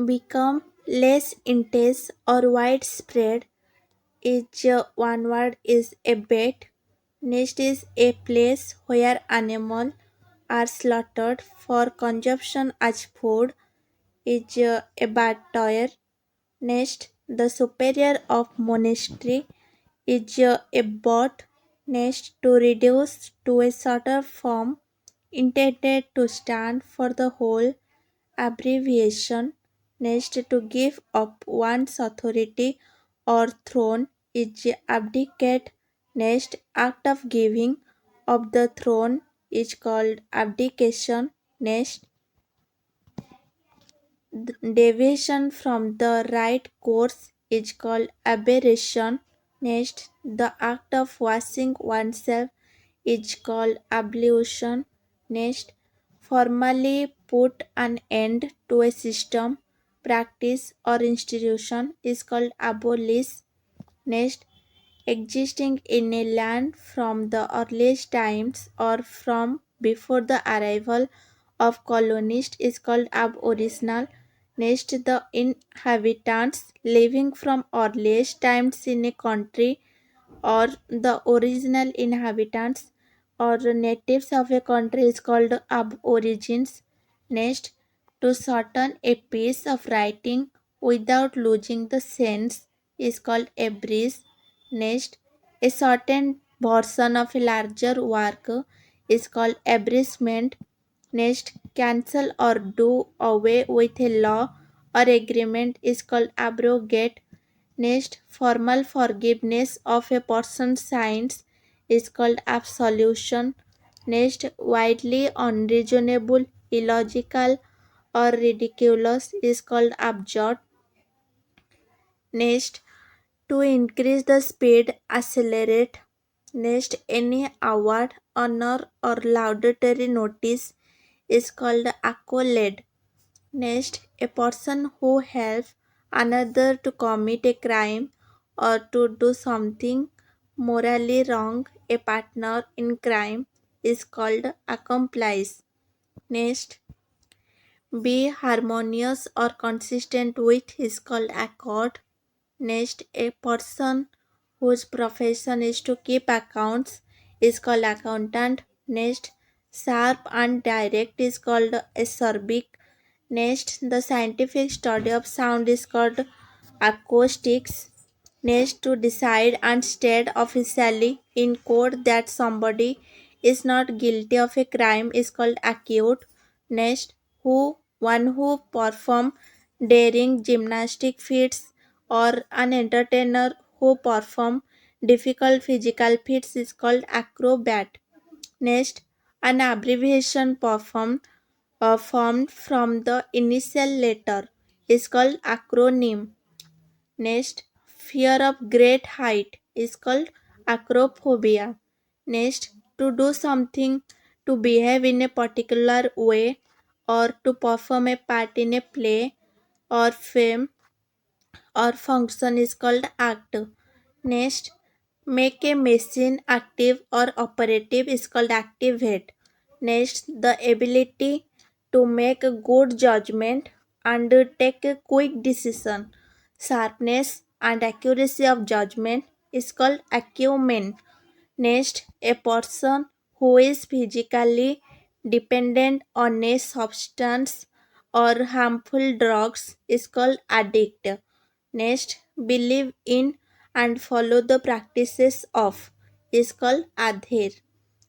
become less intense or widespread. Each one word is a bait. Next is a place where animals are slaughtered for consumption as food. Is a battoir. Next, the superior of monastery is a bot. Next, to reduce to a shorter form intended to stand for the whole abbreviation. Next, to give up one's authority or throne is abdicate. Next, act of giving up the throne is called abdication. Next, deviation from the right course is called aberration. Next, the act of washing oneself is called ablution. Next, formally put an end to a system, practice, or institution is called abolish. Next, existing in a land from the earliest times or from before the arrival of colonists is called aboriginal. Next, the inhabitants living from earliest times in a country or the original inhabitants or natives of a country is called aborigines. Next, to shorten a piece of writing without losing the sense is called abridge. Next, a shortened version of a larger work is called abridgment. Next, cancel or do away with a law or agreement is called abrogate. Next, formal forgiveness of a person's sins is called absolution. Next, widely unreasonable, illogical, or ridiculous is called absurd. Next, to increase the speed, accelerate. Next, any award, honor, or laudatory notice is called accolade. Next, a person who helps another to commit a crime or to do something morally wrong, a partner in crime, is called accomplice. Next, be harmonious or consistent with is called accord. Next, a person whose profession is to keep accounts is called accountant. Next, sharp and direct is called acerbic. Next, the scientific study of sound is called acoustics. Next, to decide and state officially in court that somebody is not guilty of a crime is called acute. Next, who perform daring gymnastic feats or an entertainer who perform difficult physical feats is called acrobat. Next, an abbreviation formed from the initial letter is called acronym. Next, fear of great height is called acrophobia. Next, to do something, to behave in a particular way, or to perform a part in a play or film or function is called act. Next, make a machine active or operative is called activate. Next, the ability to make a good judgment and take a quick decision. Sharpness and accuracy of judgment is called acumen. Next, a person who is physically dependent on a substance or harmful drugs is called addict. Next, believe in and follow the practices of is called adhere.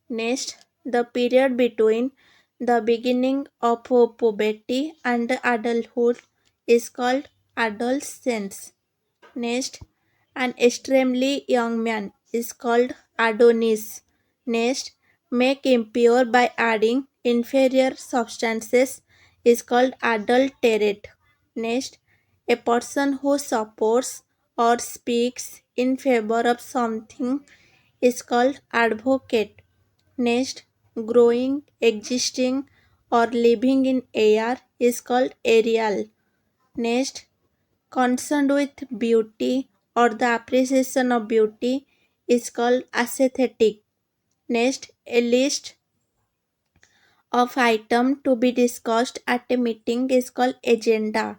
Next, the period between the beginning of puberty and adulthood is called adolescence. Next, an extremely young man is called Adonis. Next, make impure by adding inferior substances is called adulterate. Next, a person who supports or speaks in favor of something is called advocate. Next, growing, existing, or living in air is called aerial. Next, concerned with beauty or the appreciation of beauty is called aesthetic. Next, a list of items to be discussed at a meeting is called agenda.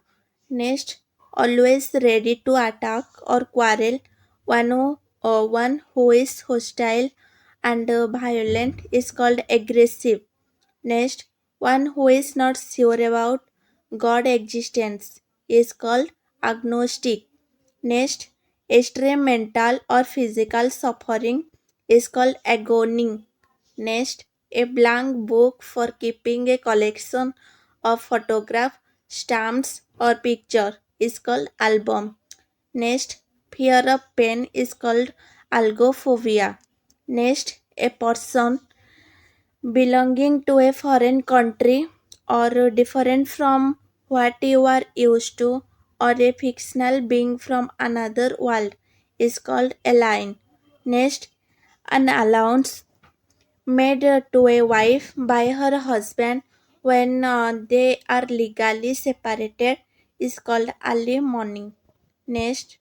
Next, always ready to attack or quarrel. One who is hostile and violent is called aggressive. Next, one who is not sure about God existence is called agnostic. Next, extreme mental or physical suffering is called agony. Next, a blank book for keeping a collection of photograph, stamps or picture is called album. Next, fear of pain is called algophobia. Next, a person belonging to a foreign country or different from what you are used to or a fictional being from another world is called alien. Next, an allowance made to a wife by her husband when they are legally separated is called alimony. Next,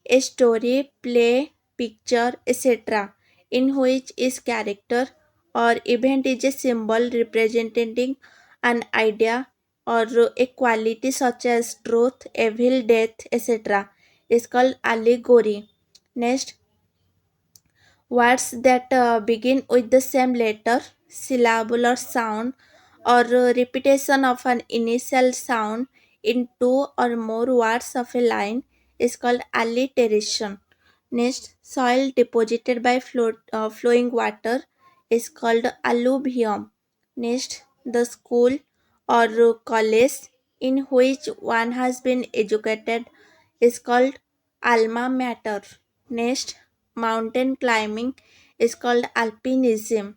a story, play, picture, etc., in which is character or event is a symbol representing an idea or a quality such as truth, evil, death, etc., is called allegory. Next, words that begin with the same letter, syllable, or sound, or repetition of an initial sound in two or more words of a line is called alliteration. Next, soil deposited by flowing water is called alluvium. Next, the school or college in which one has been educated is called alma mater. Next, mountain climbing is called alpinism.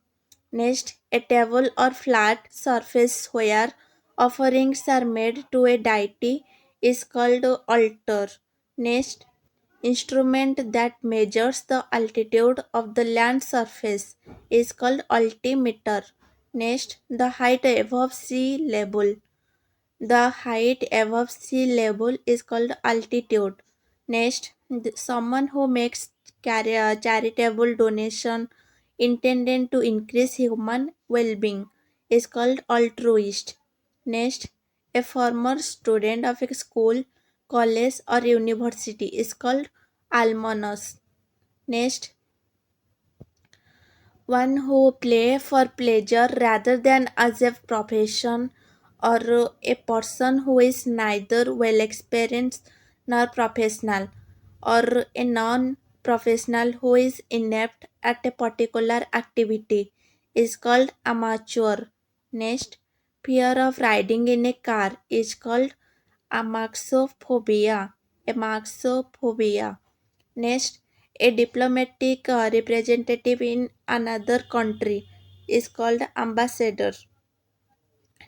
Next, a table or flat surface where offerings are made to a deity is called altar. Next, instrument that measures the altitude of the land surface is called altimeter. Next, the height above sea level. The height above sea level is called altitude. Next, someone who makes charitable donation intended to increase human well-being is called altruist. Next, a former student of a school, college, or university is called alumnus. Next, one who play for pleasure rather than as a profession or a person who is neither well experienced nor professional or a non professional who is inept at a particular activity is called amateur. Next, fear of riding in a car is called amaxophobia. Amaxophobia. Next, a diplomatic representative in another country is called ambassador.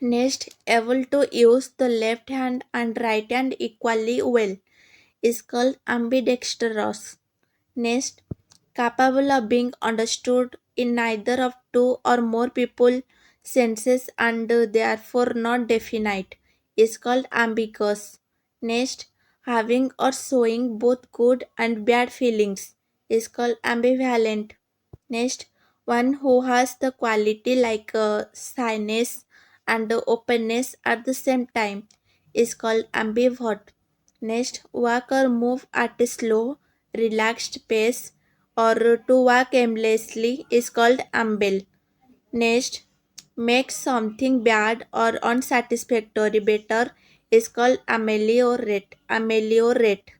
Next, able to use the left hand and right hand equally well is called ambidextrous. Next, capable of being understood in neither of two or more people senses and therefore not definite is called ambiguous. Next, having or showing both good and bad feelings is called ambivalent. Next, one who has the quality like shyness and openness at the same time is called ambivert. Next, walk or move at a slow, relaxed pace or to walk aimlessly is called amble. Next, make something bad or unsatisfactory better is called ameliorate. Ameliorate.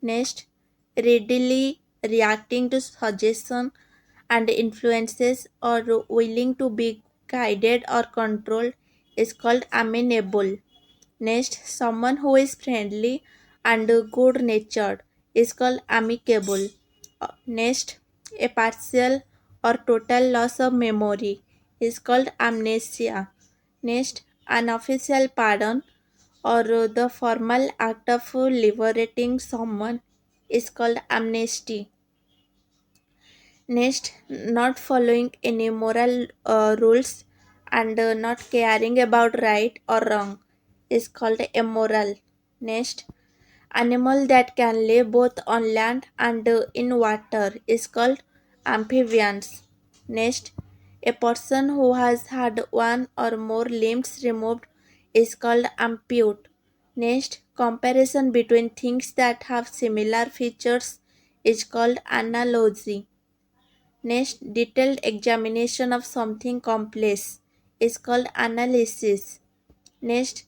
Next, readily reacting to suggestion and influences or willing to be guided or controlled is called amenable. Next, someone who is friendly and good natured is called amicable. Next, a partial or total loss of memory is called amnesia. Next, an official pardon or the formal act of liberating someone is called amnesty. Next, not following any moral rules and not caring about right or wrong is called immoral. Next, animal that can live both on land and in water is called amphibians. Next, a person who has had one or more limbs removed is called ampute. Next, Comparison between things that have similar features is called analogy. Next, detailed examination of something complex is called analysis. Next,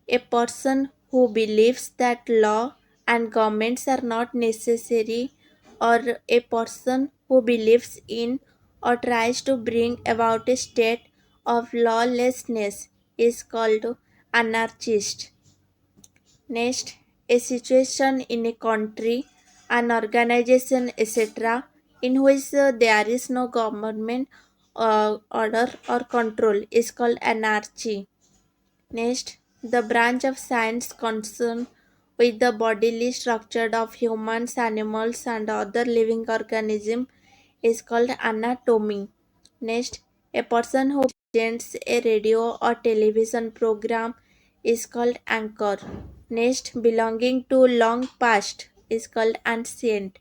a person who believes that law and governments are not necessary, or a person who believes in or tries to bring about a state of lawlessness is called anarchist. Next, a situation in a country, an organization, etc., in which there is no government order or control is called anarchy. Next, the branch of science concerned with the bodily structure of humans, animals, and other living organisms is called anatomy. Next, a person who presents a radio or television program is called anchor. Next, belonging to long past is called ancient.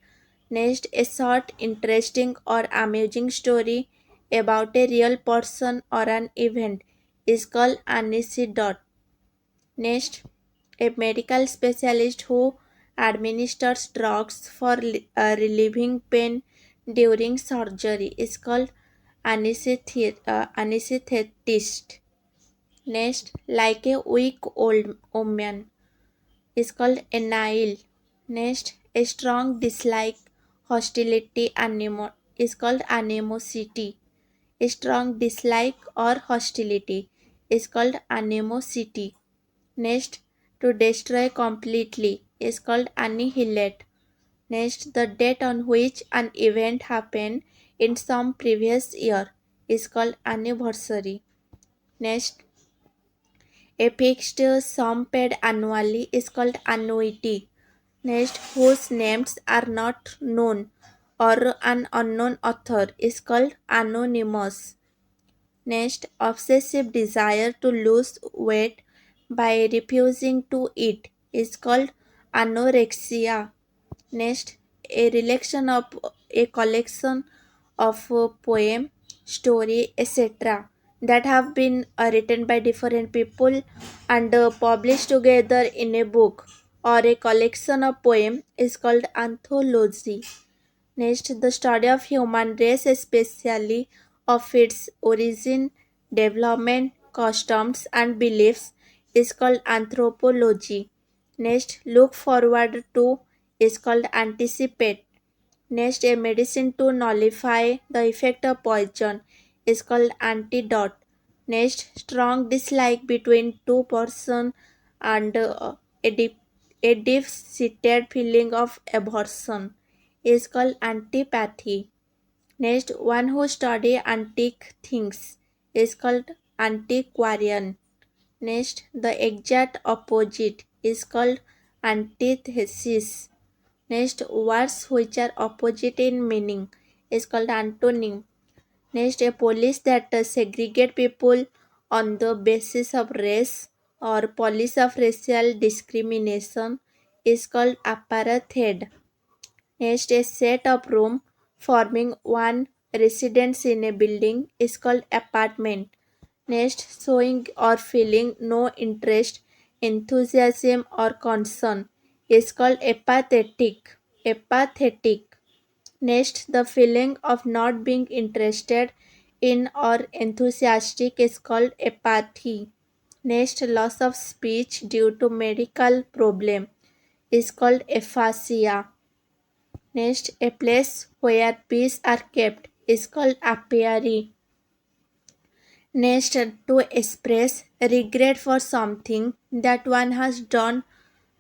Next, a short, interesting, or amusing story about a real person or an event is called anecdote. Next, a medical specialist who administers drugs for relieving pain during surgery is called anesthetist. Next, like a weak old woman is called anile. Next, a strong dislike, hostility, is called animosity. A strong dislike or hostility is called animosity. Next, to destroy completely is called annihilate. Next, the date on which an event happened in some previous year is called anniversary. Next, a fixed sum paid annually is called annuity. Next, whose names are not known or an unknown author is called anonymous. Next, obsessive desire to lose weight by refusing to eat is called anorexia. Next, a collection of poem, story, etc. that have been written by different people and published together in a book or a collection of poem is called anthology. Next, the study of human race, especially of its origin, development, customs, and beliefs, is called anthropology. Next, look forward to is called anticipate. Next, a medicine to nullify the effect of poison is called antidote. Next, strong dislike between two persons and a deep-seated feeling of aversion is called antipathy. Next, one who study antique things is called antiquarian. Next, the exact opposite is called antithesis. Next, words which are opposite in meaning is called antonym. Next, a police that segregate people on the basis of race or police of racial discrimination is called apartheid. Next, a set of rooms forming one residence in a building is called apartment. Next, showing or feeling no interest, enthusiasm, or concern is called apathetic. Apathetic. Next, the feeling of not being interested in or enthusiastic is called apathy. Next, loss of speech due to medical problem is called aphasia. Next, a place where peas are kept is called apiary. Next, to express regret for something that one has done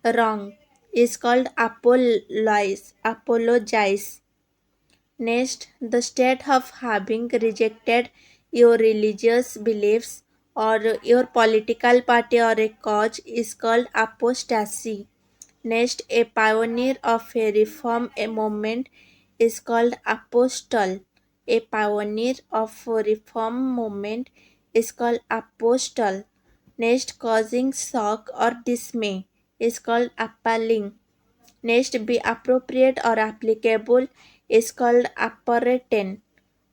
wrong is called apologize. Apologize. Next, the state of having rejected your religious beliefs or your political party or a cause is called apostasy. Next, a pioneer of a reform a movement is called apostle. A pioneer of a reform movement is called apostle. Next, causing shock or dismay is called appalling. Next, be appropriate or applicable is called appertain.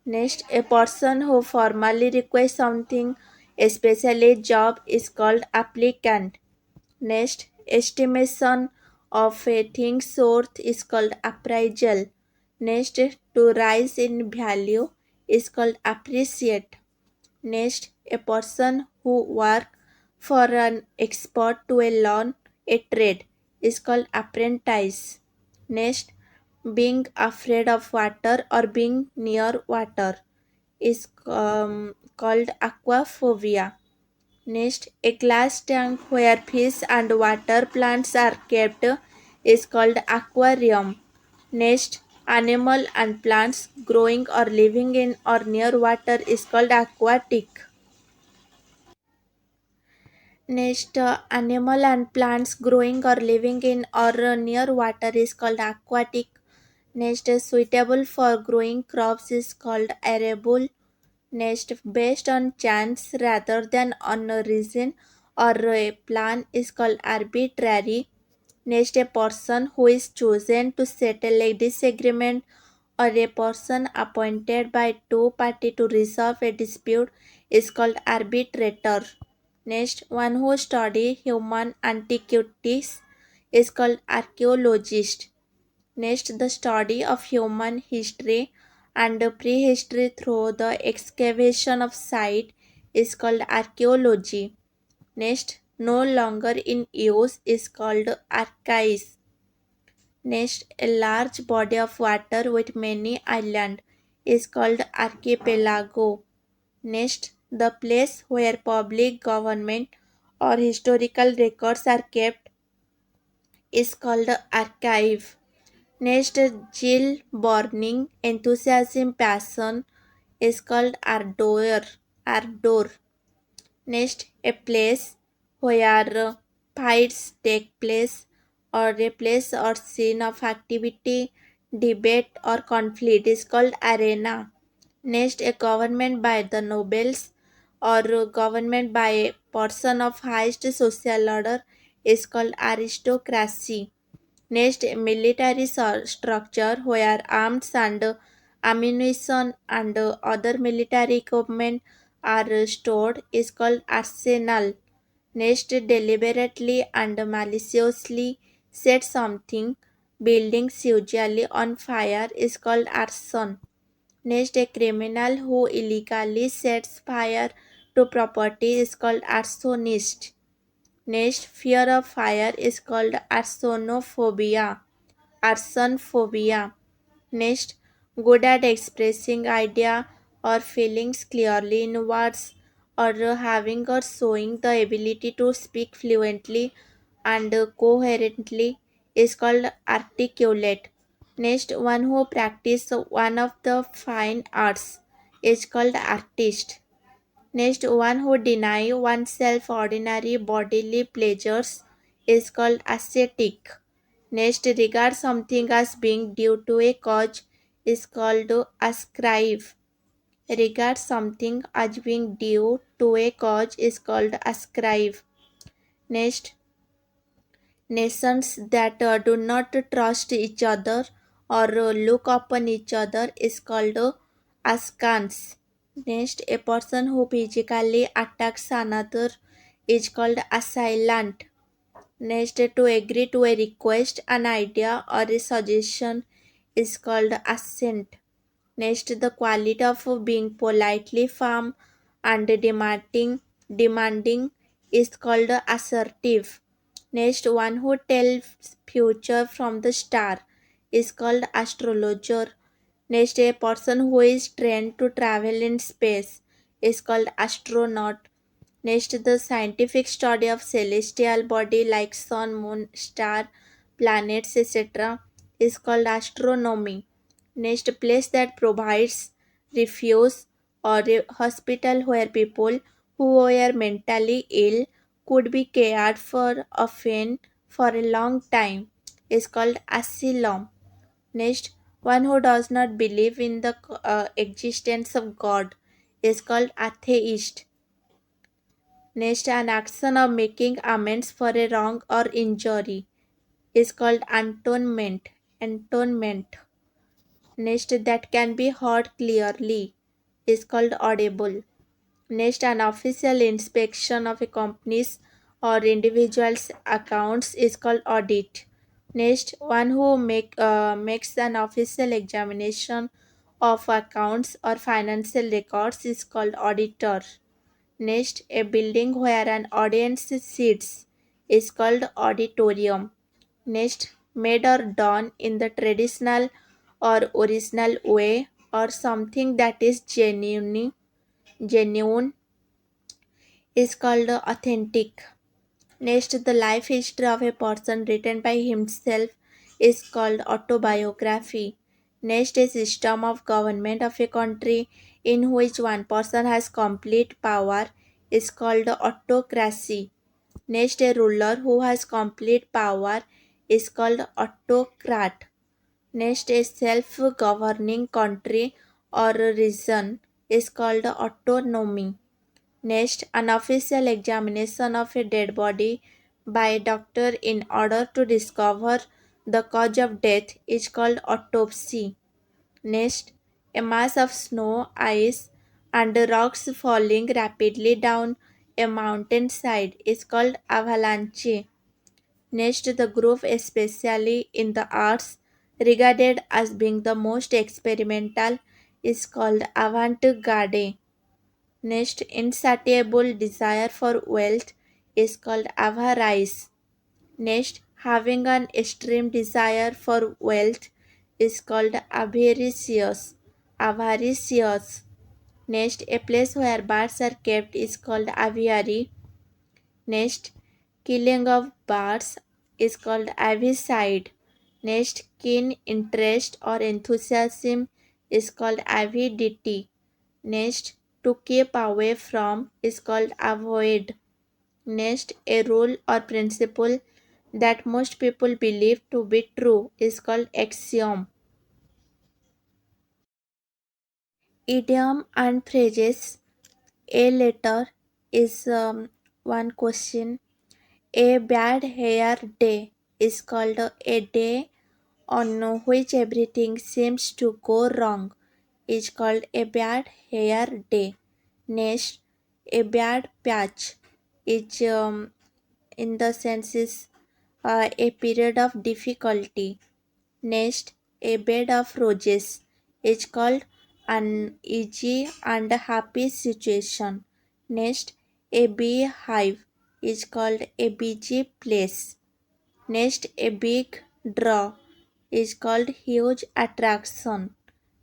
Next, a person who formally requests something, especially a job, is called applicant. Next, estimation of a thing's worth is called appraisal. Next, to rise in value is called appreciate. Next, a person who works for an expert to a learn a trade is called apprentice. Next, being afraid of water or being near water is called aquaphobia. Next, a glass tank where fish and water plants are kept is called aquarium. Next, animal and plants growing or living in or near water is called aquatic. Next, animal and plants growing or living in or near water is called aquatic. Next, suitable for growing crops is called arable. Next, based on chance rather than on a reason or a plan is called arbitrary. Next, a person who is chosen to settle a disagreement or a person appointed by two parties to resolve a dispute is called arbitrator. Next, one who study human antiquities is called archaeologist. Next, the study of human history and prehistory through the excavation of site is called archaeology. Next, no longer in use is called archives. Next, a large body of water with many islands is called archipelago. Next, the place where public government or historical records are kept is called archive. Next, zeal, burning, enthusiasm, passion is called ardor. Ardor. Next, a place where fights take place or a place or scene of activity, debate or conflict is called arena. Next, a government by the nobles or government by a person of highest social order is called aristocracy. Next, military structure where arms and ammunition and other military equipment are stored is called arsenal. Next, deliberately and maliciously set something, buildings usually on fire is called arson. Next, a criminal who illegally sets fire to property is called arsonist. Next, fear of fire is called arsonophobia. Arson Next, good at expressing idea or feelings clearly in words or having or showing the ability to speak fluently and coherently is called articulate. Next, one who practice one of the fine arts is called artist. Next, one who deny oneself ordinary bodily pleasures is called ascetic. Next, regard something as being due to a cause is called ascribe. Regard something as being due to a cause is called ascribe. Next, nations that do not trust each other or look upon each other is called askans. Next, a person who physically attacks another is called assailant. Next, to agree to a request, an idea, or a suggestion is called assent. Next, the quality of being politely firm and demanding is called assertive. Next, one who tells future from the star is called astrologer. Next, a person who is trained to travel in space is called astronaut. Next, the scientific study of celestial body like sun, moon, star, planets, etc. is called astronomy. Next, place that provides refuge or a hospital where people who are mentally ill could be cared for often for a long time is called asylum. Next, one who does not believe in the existence of God is called atheist. Next, an action of making amends for a wrong or injury is called atonement. Atonement. Next, that can be heard clearly is called audible. Next, an official inspection of a company's or individual's accounts is called audit. Next, one who makes an official examination of accounts or financial records is called auditor. Next, a building where an audience sits is called auditorium. Next, made or done in the traditional or original way or something that is genuine is called authentic. Next, the life history of a person written by himself is called autobiography. Next, a system of government of a country in which one person has complete power is called autocracy. Next, a ruler who has complete power is called autocrat. Next, a self governing country or region is called autonomy. Next, an official examination of a dead body by a doctor in order to discover the cause of death is called autopsy. Next, a mass of snow, ice, and rocks falling rapidly down a mountainside is called avalanche. Next, the group, especially in the arts, regarded as being the most experimental, is called avant garde. Next, insatiable desire for wealth is called avarice. Next, having an extreme desire for wealth is called avaricious. Avaricious. Next, a place where birds are kept is called aviary. Next, killing of birds is called avicide. Next, keen interest or enthusiasm is called avidity. Next, to keep away from is called avoid. Next, a rule or principle that most people believe to be true is called axiom. Idiom and phrases. A letter is one question. A bad hair day is called a day on which everything seems to go wrong is called a bad hair day. Next, a bad patch is in the sense is a period of difficulty. Next, a bed of roses is called an easy and happy situation. Next, a beehive is called a busy place. Next, a big draw is called huge attraction.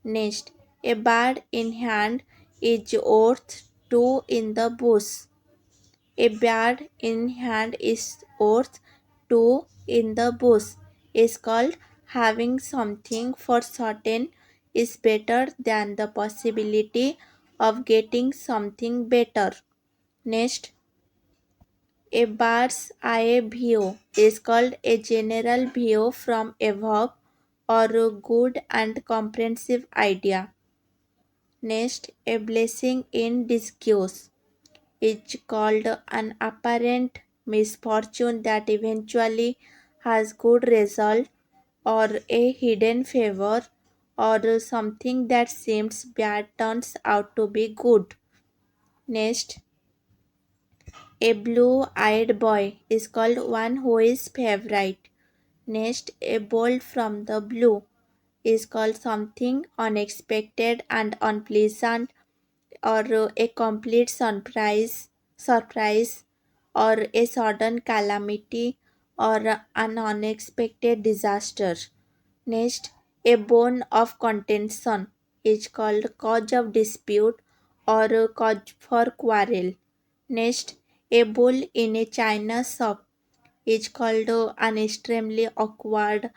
Next, a bird in hand is worth two in the bush. A bird in hand is worth two in the bush is called having something for certain is better than the possibility of getting something better. Next, a bird's eye view is called a general view from above or a good and comprehensive idea. Next, a blessing in disguise is called an apparent misfortune that eventually has good result or a hidden favor or something that seems bad turns out to be good. Next, a blue-eyed boy is called one who is favorite. Next, a bolt from the blue is called something unexpected and unpleasant or a complete surprise or a sudden calamity or an unexpected disaster. Next, a bone of contention is called cause of dispute or a cause for quarrel. Next, a bull in a china shop is called an extremely awkward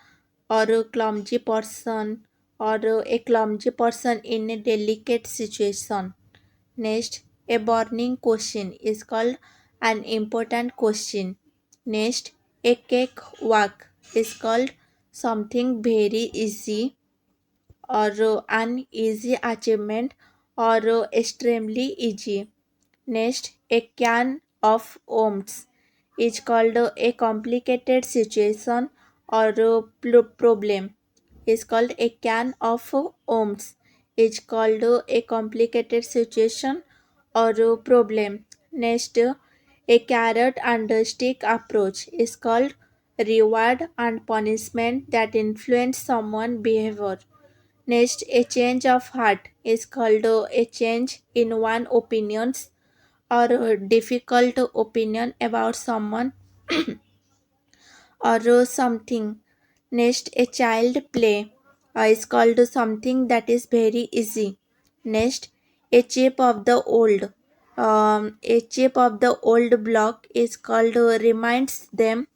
or a clumsy person or a clumsy person in a delicate situation. Next, a burning question is called an important question. Next, a cake walk is called something very easy or an easy achievement or extremely easy. Next, a can of worms is called a complicated situation or a problem. Is called a can of worms. Is called a complicated situation or a problem. Next, A carrot and stick approach is called reward and punishment that influence someone's behavior. Next, a change of heart is called a change in one opinions or a difficult opinion about someone or something. Next, a child play is called something that is very easy. Next, a chip of the old. A chip of the old block is called reminds them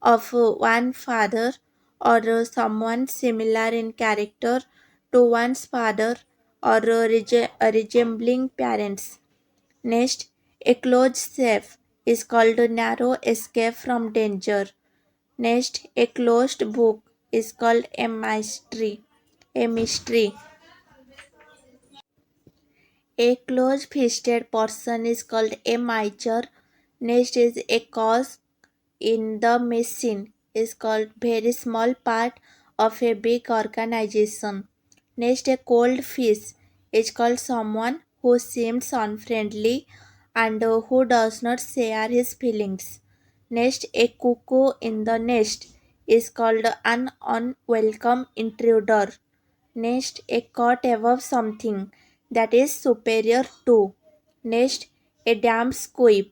of one father or someone similar in character to one's father or resembling parents. Next, a closed safe is called a narrow escape from danger. Next, a closed book is called a mystery. A mystery. A close-fisted person is called a miser. Next is a cause in the machine is called very small part of a big organization. Next, a cold fish is called someone who seems unfriendly and who does not share his feelings. Next, a cuckoo in the nest is called an unwelcome intruder. Next, a caught above something that is superior to. Next, a damn squib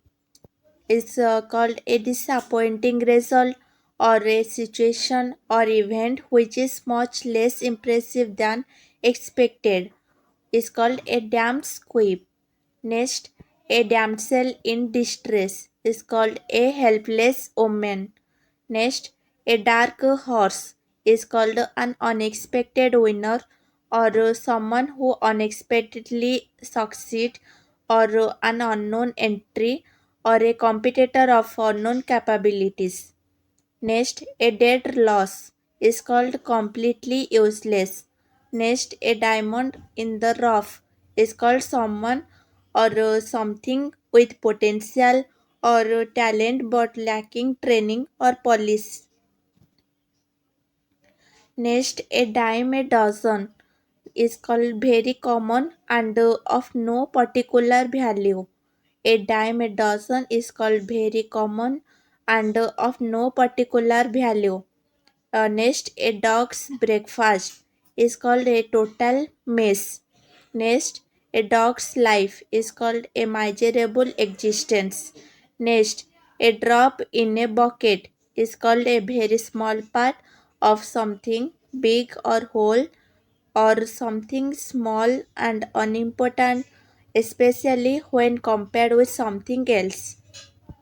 is called a disappointing result or a situation or event which is much less impressive than expected is called a damn squib. Next, a damsel in distress is called a helpless woman. Next, a dark horse is called an unexpected winner or someone who unexpectedly succeed or an unknown entry or a competitor of unknown capabilities. Next, a dead loss is called completely useless. Next, a diamond in the rough is called someone or something with potential or talent but lacking training or polish. Next, a dime a dozen is called very common and of no particular value. A dime a dozen is called very common and of no particular value. Next, a dog's breakfast is called a total mess. Next, a dog's life is called a miserable existence. Next, a drop in a bucket is called a very small part of something big or whole or something small and unimportant, especially when compared with something else.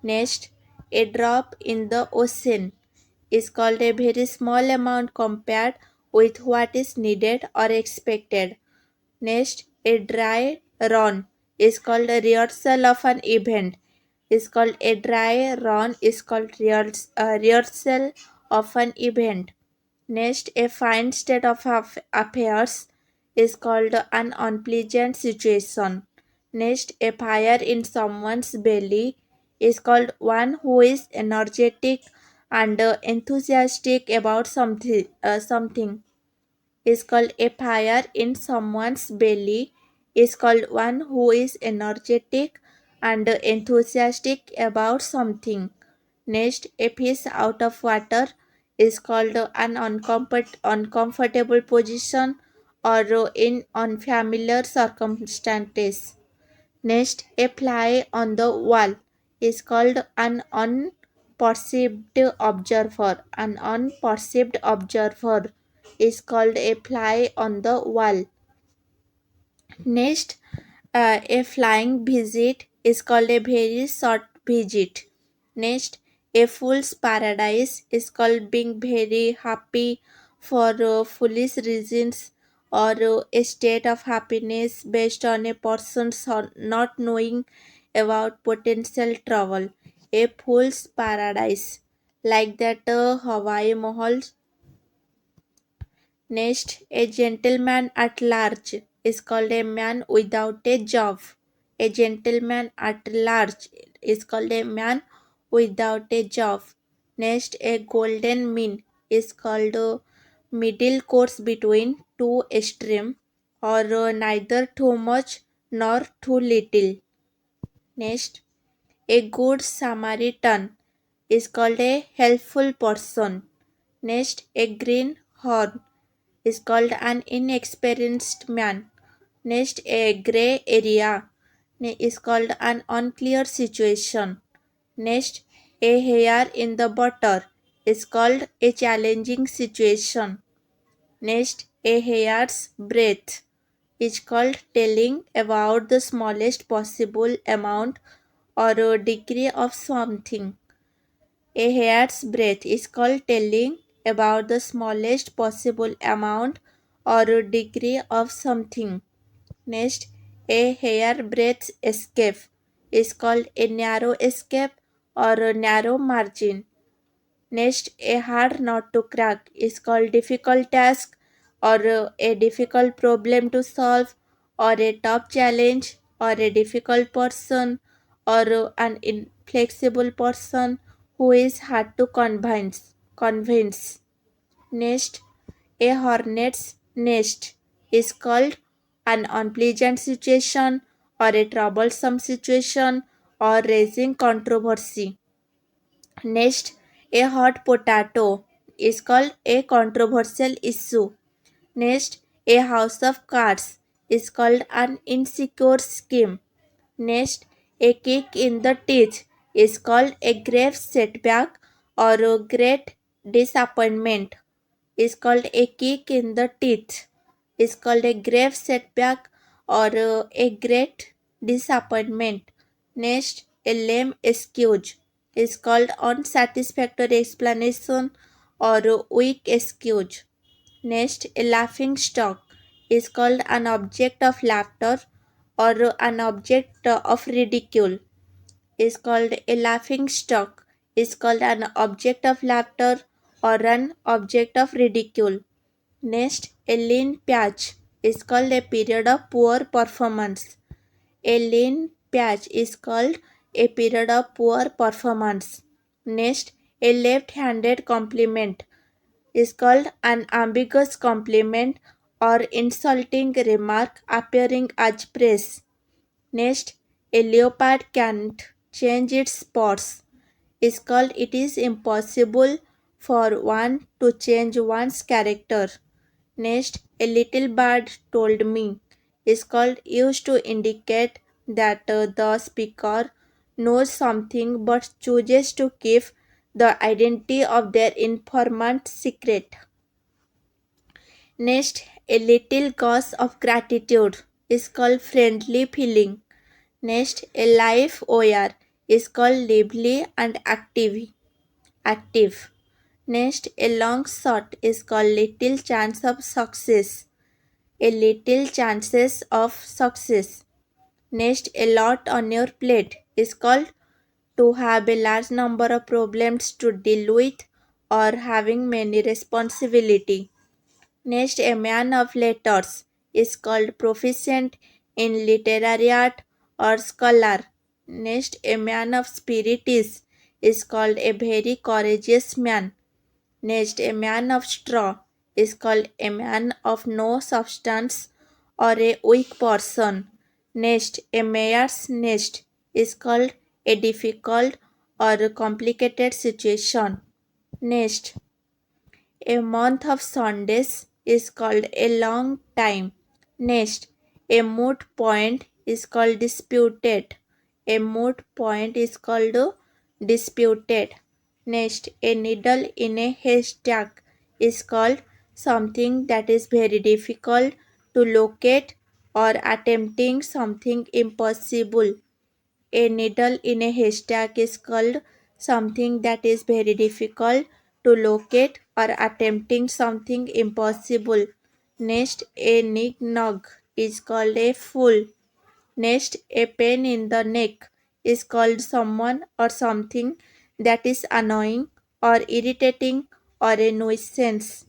Next, a drop in the ocean is called a very small amount compared with what is needed or expected. Next, a dry run is called a rehearsal of an event. Is called a dry run is called rehearsal of an event. Next, a fine state of affairs is called an unpleasant situation. Next, a fire in someone's belly is called one who is energetic and enthusiastic about something is called a fire in someone's belly is called one who is energetic and enthusiastic about something. Next, a fish out of water is called an uncomfortable position or in unfamiliar circumstances. Next, a fly on the wall is called an unperceived observer. An unperceived observer is called a fly on the wall. Next, a flying visit is called a very short visit. Next, a fool's paradise is called being very happy for foolish reasons or a state of happiness based on a person's not knowing about potential trouble. A fool's paradise, like that Hawaii Mahal. Next, a gentleman at large is called a man without a job. A gentleman at large is called a man without a job. Next, a golden mean is called a middle course between two extreme or neither too much nor too little. Next, A good Samaritan is called a helpful person. Next, a greenhorn is called an inexperienced man. Next, a gray area is called an unclear situation. Next, a hair in the butter is called a challenging situation. Next, a hair's breadth is called telling about the smallest possible amount or a degree of something. A hair's breadth is called telling about the smallest possible amount or a degree of something. Next, a hairbreadth escape is called a narrow escape or a narrow margin. Next, a hard nut to crack is called difficult task or a difficult problem to solve or a tough challenge or a difficult person or an inflexible person who is hard to convince. Next, a hornet's nest is called an unpleasant situation or a troublesome situation or raising controversy. Next, a hot potato is called a controversial issue. Next, a house of cards is called an insecure scheme. Next, a kick in the teeth is called a grave setback or a great disappointment. Is called a kick in the teeth. Is called a grave setback or a great disappointment. Next, a lame excuse is called unsatisfactory explanation or a weak excuse. Next, a laughing stock is called an object of laughter or an object of ridicule. Is called a laughing stock is called an object of laughter or an object of ridicule. Next, a lean patch is called a period of poor performance. A lean patch is called a period of poor performance. Next, a left-handed compliment is called an ambiguous compliment or insulting remark appearing as praise. Next, a leopard can't change its spots is called it is impossible for one to change one's character. Next, a little bird told me is called used to indicate that the speaker knows something but chooses to keep the identity of their informant secret. Next, a little gush of gratitude is called friendly feeling. Next, a life OR is called lively and active. Next, a long shot is called little chance of success. A little chances of success. Next, a lot on your plate is called to have a large number of problems to deal with or having many responsibility. Next, a man of letters is called proficient in literary art or scholar. Next, a man of spirit is called a very courageous man. Next, a man of straw is called a man of no substance or a weak person. Next, a mayor's nest is called a difficult or a complicated situation. Next, a month of Sundays is called a long time. Next, a moot point is called disputed. A moot point is called disputed. Next, a needle in a haystack is called something that is very difficult to locate or attempting something impossible. A needle in a haystack is called something that is very difficult to locate or attempting something impossible. Next, a knick-knack is called a fool. Next, a pain in the neck is called someone or something that is annoying or irritating or a nuisance.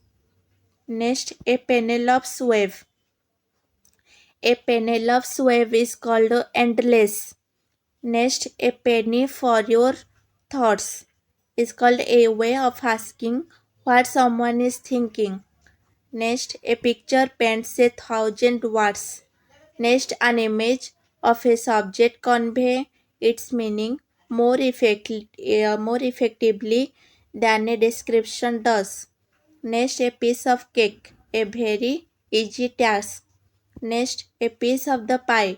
Next, a Penelope's wave. A Penelope's wave is called endless. Next, a penny for your thoughts is called a way of asking what someone is thinking. Next, a picture paints 1,000 words. Next, an image of a subject convey its meaning more effectively than a description does. Next, a piece of cake, a very easy task. Next, a piece of the pie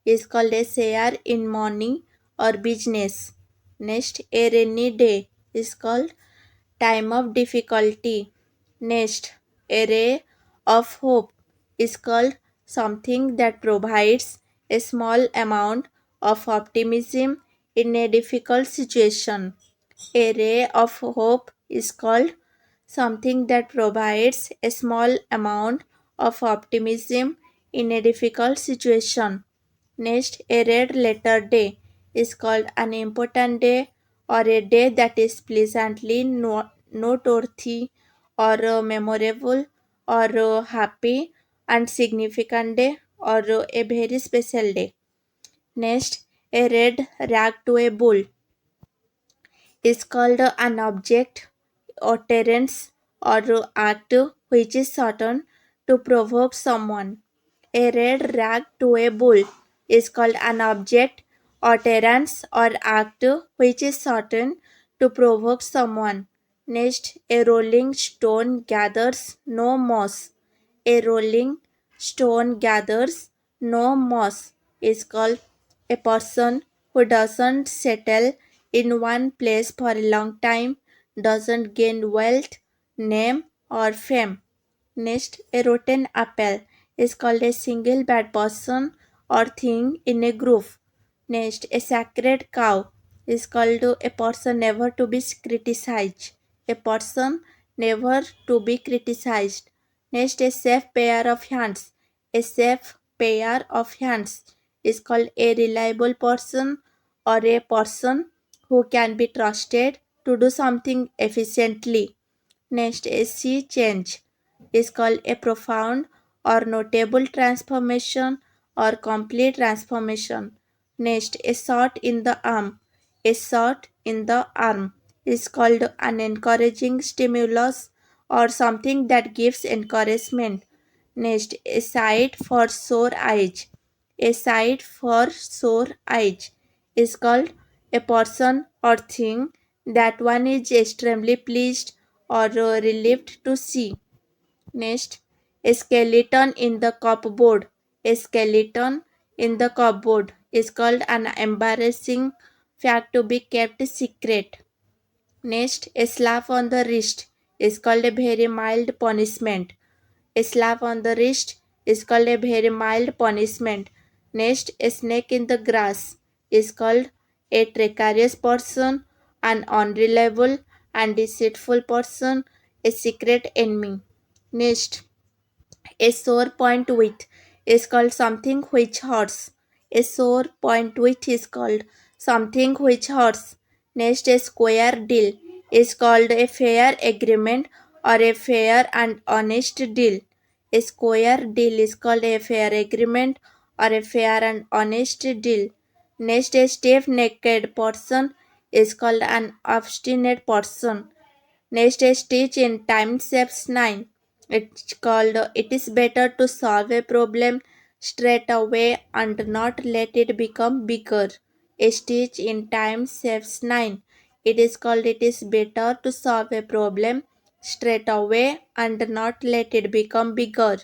is called a share in money or business. Next, a rainy day is called time of difficulty. Next, a ray of hope is called something that provides a small amount of optimism in a difficult situation. A ray of hope is called something that provides a small amount of optimism in a difficult situation. Next, a red letter day is called an important day or a day that is pleasantly noteworthy or memorable or happy and significant day or a very special day. Next, a red rag to a bull is called an object, utterance, or act which is certain to provoke someone. A red rag to a bull is called an object, utterance, or act which is certain to provoke someone. Next, a rolling stone gathers no moss. A rolling stone gathers no moss is called a person who doesn't settle in one place for a long time, doesn't gain wealth, name, or fame. Next, a rotten apple is called a single bad person or thing in a group. Next, a sacred cow is called a person never to be criticized. A person never to be criticized. Next, a safe pair of hands. A safe pair of hands is called a reliable person or a person who can be trusted to do something efficiently. Next, a sea change is called a profound or notable transformation or complete transformation. Next, a shot in the arm. A shot in the arm is called an encouraging stimulus or something that gives encouragement. Next, a sight for sore eyes. A sight for sore eyes is called a person or thing that one is extremely pleased or relieved to see. Next, a skeleton in the cupboard. A skeleton in the cupboard is called an embarrassing fact to be kept secret. Next, a slap on the wrist is called a very mild punishment. A slap on the wrist is called a very mild punishment. Next, a snake in the grass is called a treacherous person, an unreliable and deceitful person, a secret enemy. Next, a sore point with is called something which hurts. A sore point with is called something which hurts. Next, a square deal is called a fair agreement or a fair and honest deal. A square deal is called a fair agreement or a fair and honest deal. Next, a stiff necked person is called an obstinate person. Next, a stitch in time saves 9. It's called it is better to solve a problem straight away and not let it become bigger. A stitch in time saves 9. It is called it is better to solve a problem straight away and not let it become bigger.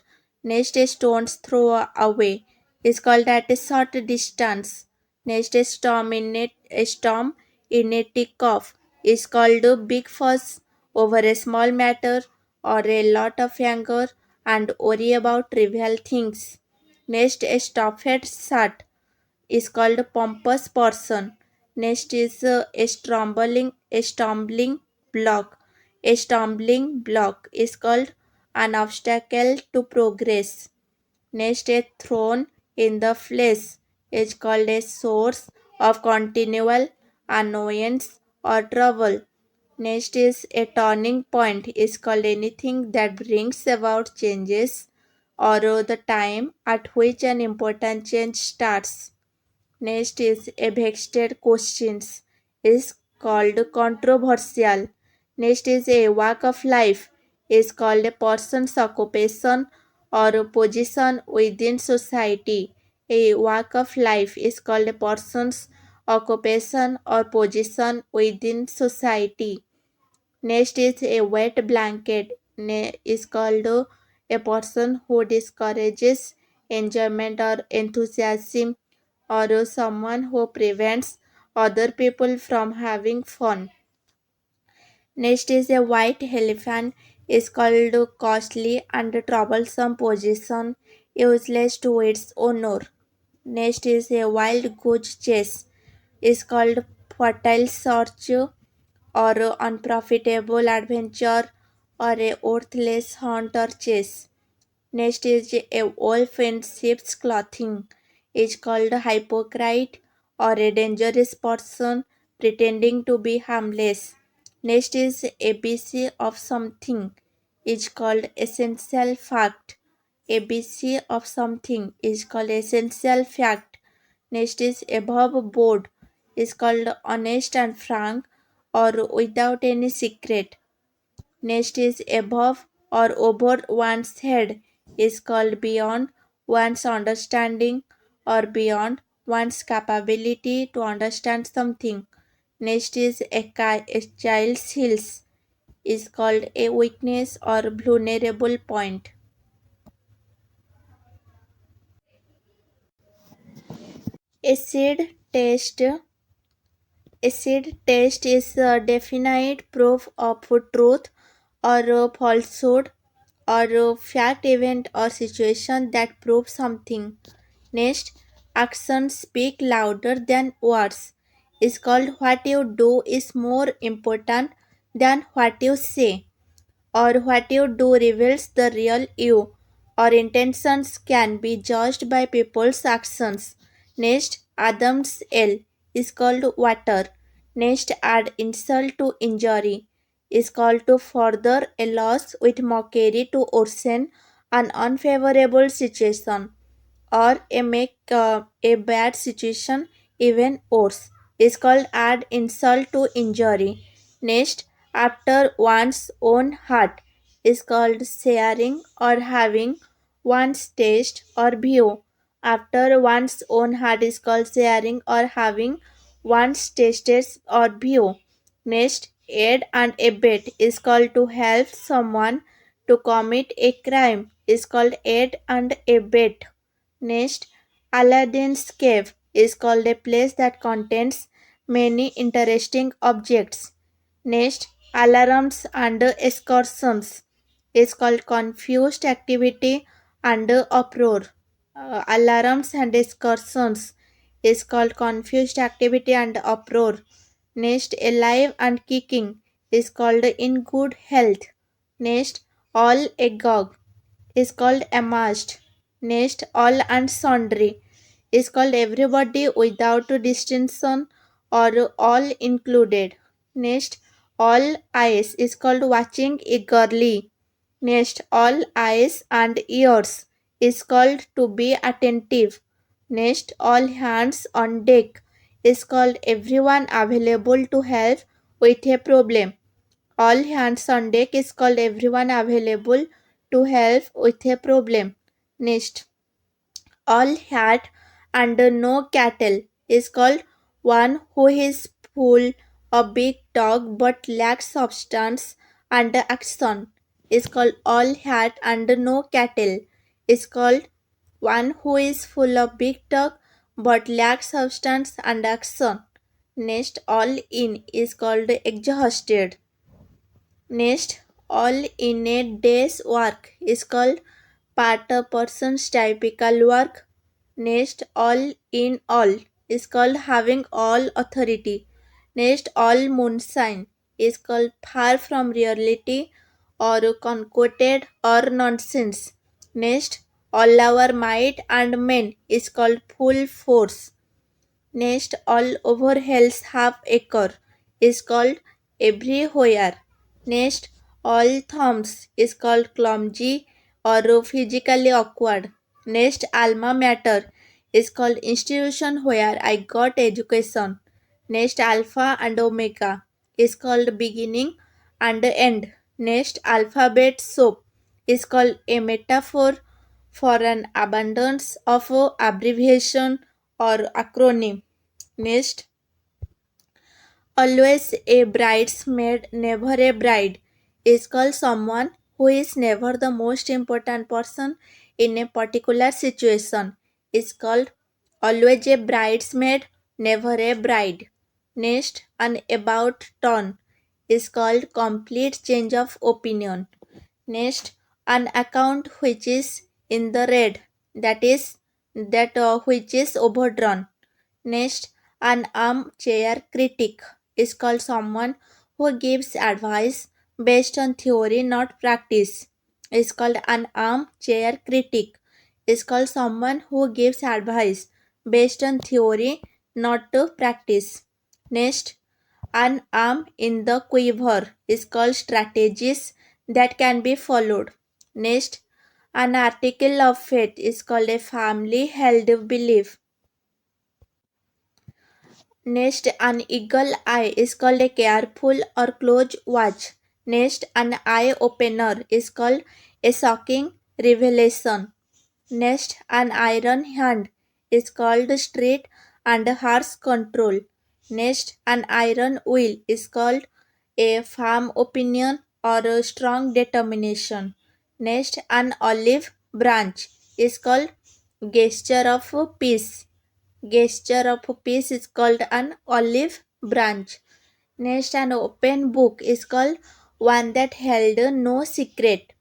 Next, a stone's throw away is called at a short distance. Next, a storm in a tick off is called a big fuss over a small matter or a lot of anger and worry about trivial things. Next, a stuffed shirt is called a pompous person. Next is a stumbling block. A stumbling block is called an obstacle to progress. Next, a thorn in the flesh is called a source of continual annoyance or trouble. Next is a turning point is called anything that brings about changes or the time at which an important change starts. Next is a vexed questions is called controversial. Next is a walk of life is called a person's occupation or a position within society. A walk of life is called a person's occupation or position within society. Next is a wet blanket is called a person who discourages enjoyment or enthusiasm or someone who prevents other people from having fun. Next is a white elephant is called costly and troublesome position useless to its owner. Next is a wild goose chase is called fertile search or unprofitable adventure or a worthless hunt or chase. Next is a wolf in sheep's clothing is called hypocrite or a dangerous person pretending to be harmless. Next is ABC of something is called essential fact. ABC of something is called essential fact. Next is above board is called honest and frank or without any secret. Next is above or over one's head is called beyond one's understanding or beyond one's capability to understand something. Next is a child's heels is called a weakness or vulnerable point. Acid test Acid test is a definite proof of truth or falsehood or fact, event, or situation that proves something. Next, actions speak louder than words. Is called what you do is more important than what you say or what you do reveals the real you. Our intentions can be judged by people's actions. Next, Adam's L is called water. Next, add insult to injury is called to further a loss with mockery to worsen an unfavorable situation or a make a bad situation even worse is called add insult to injury. Next, after one's own heart is called sharing or having one's taste or view. After one's own heart is called sharing or having one's tastes or view. Next, aid and abet is called to help someone to commit a crime is called aid and abet. Next, Aladdin's cave is called a place that contains many interesting objects. Next, alarms and excursions is called confused activity and uproar. Alarms and excursions is called confused activity and uproar. Next, alive and kicking is called in good health. Next, all agog is called amassed. Next, all and sundry is called everybody without distinction or all included. Next, all eyes is called watching eagerly. Next, all eyes and ears is called to be attentive. Next, all hands on deck is called everyone available to help with a problem. All hands on deck is called everyone available to help with a problem. Next, all hat and no cattle is called one who is full of big talk but lacks substance and action is called all hat and no cattle is called one who is full of big talk but lacks substance and action. Next, all in is called exhausted. Next, all in a day's work is called part a person's typical work. Next, all in all is called having all authority. Next, all moonshine is called far from reality or concocted or nonsense. Next, all our might and men is called full force. Next, all over hell's half acre is called everywhere. Next, all thumbs is called clumsy or physically awkward. Next, alma mater is called institution where I got education. Next, alpha and omega is called beginning and end. Next, alphabet soup is called a metaphor for an abundance of abbreviation or acronym. Next, Always a bridesmaid, never a bride is called someone who is never the most important person in a particular situation. Is called always a bridesmaid, never a bride. Next, an about turn is called complete change of opinion. Next, an account which is in the red, that is that which is overdrawn. Next, an armchair critic is called someone who gives advice based on theory, not practice. Is called an armchair critic. Is called someone who gives advice based on theory, not to practice. Next, an arm in the quiver is called strategies that can be followed. Next, an article of faith is called a family held belief. Next, an eagle eye is called a careful or close watch. Next, an eye opener is called a shocking revelation. Next, an iron hand is called street and harsh control. Next, an iron will is called a firm opinion or a strong determination. Next, an olive branch is called gesture of peace. Gesture of peace is called an olive branch. Next, an open book is called one that held no secret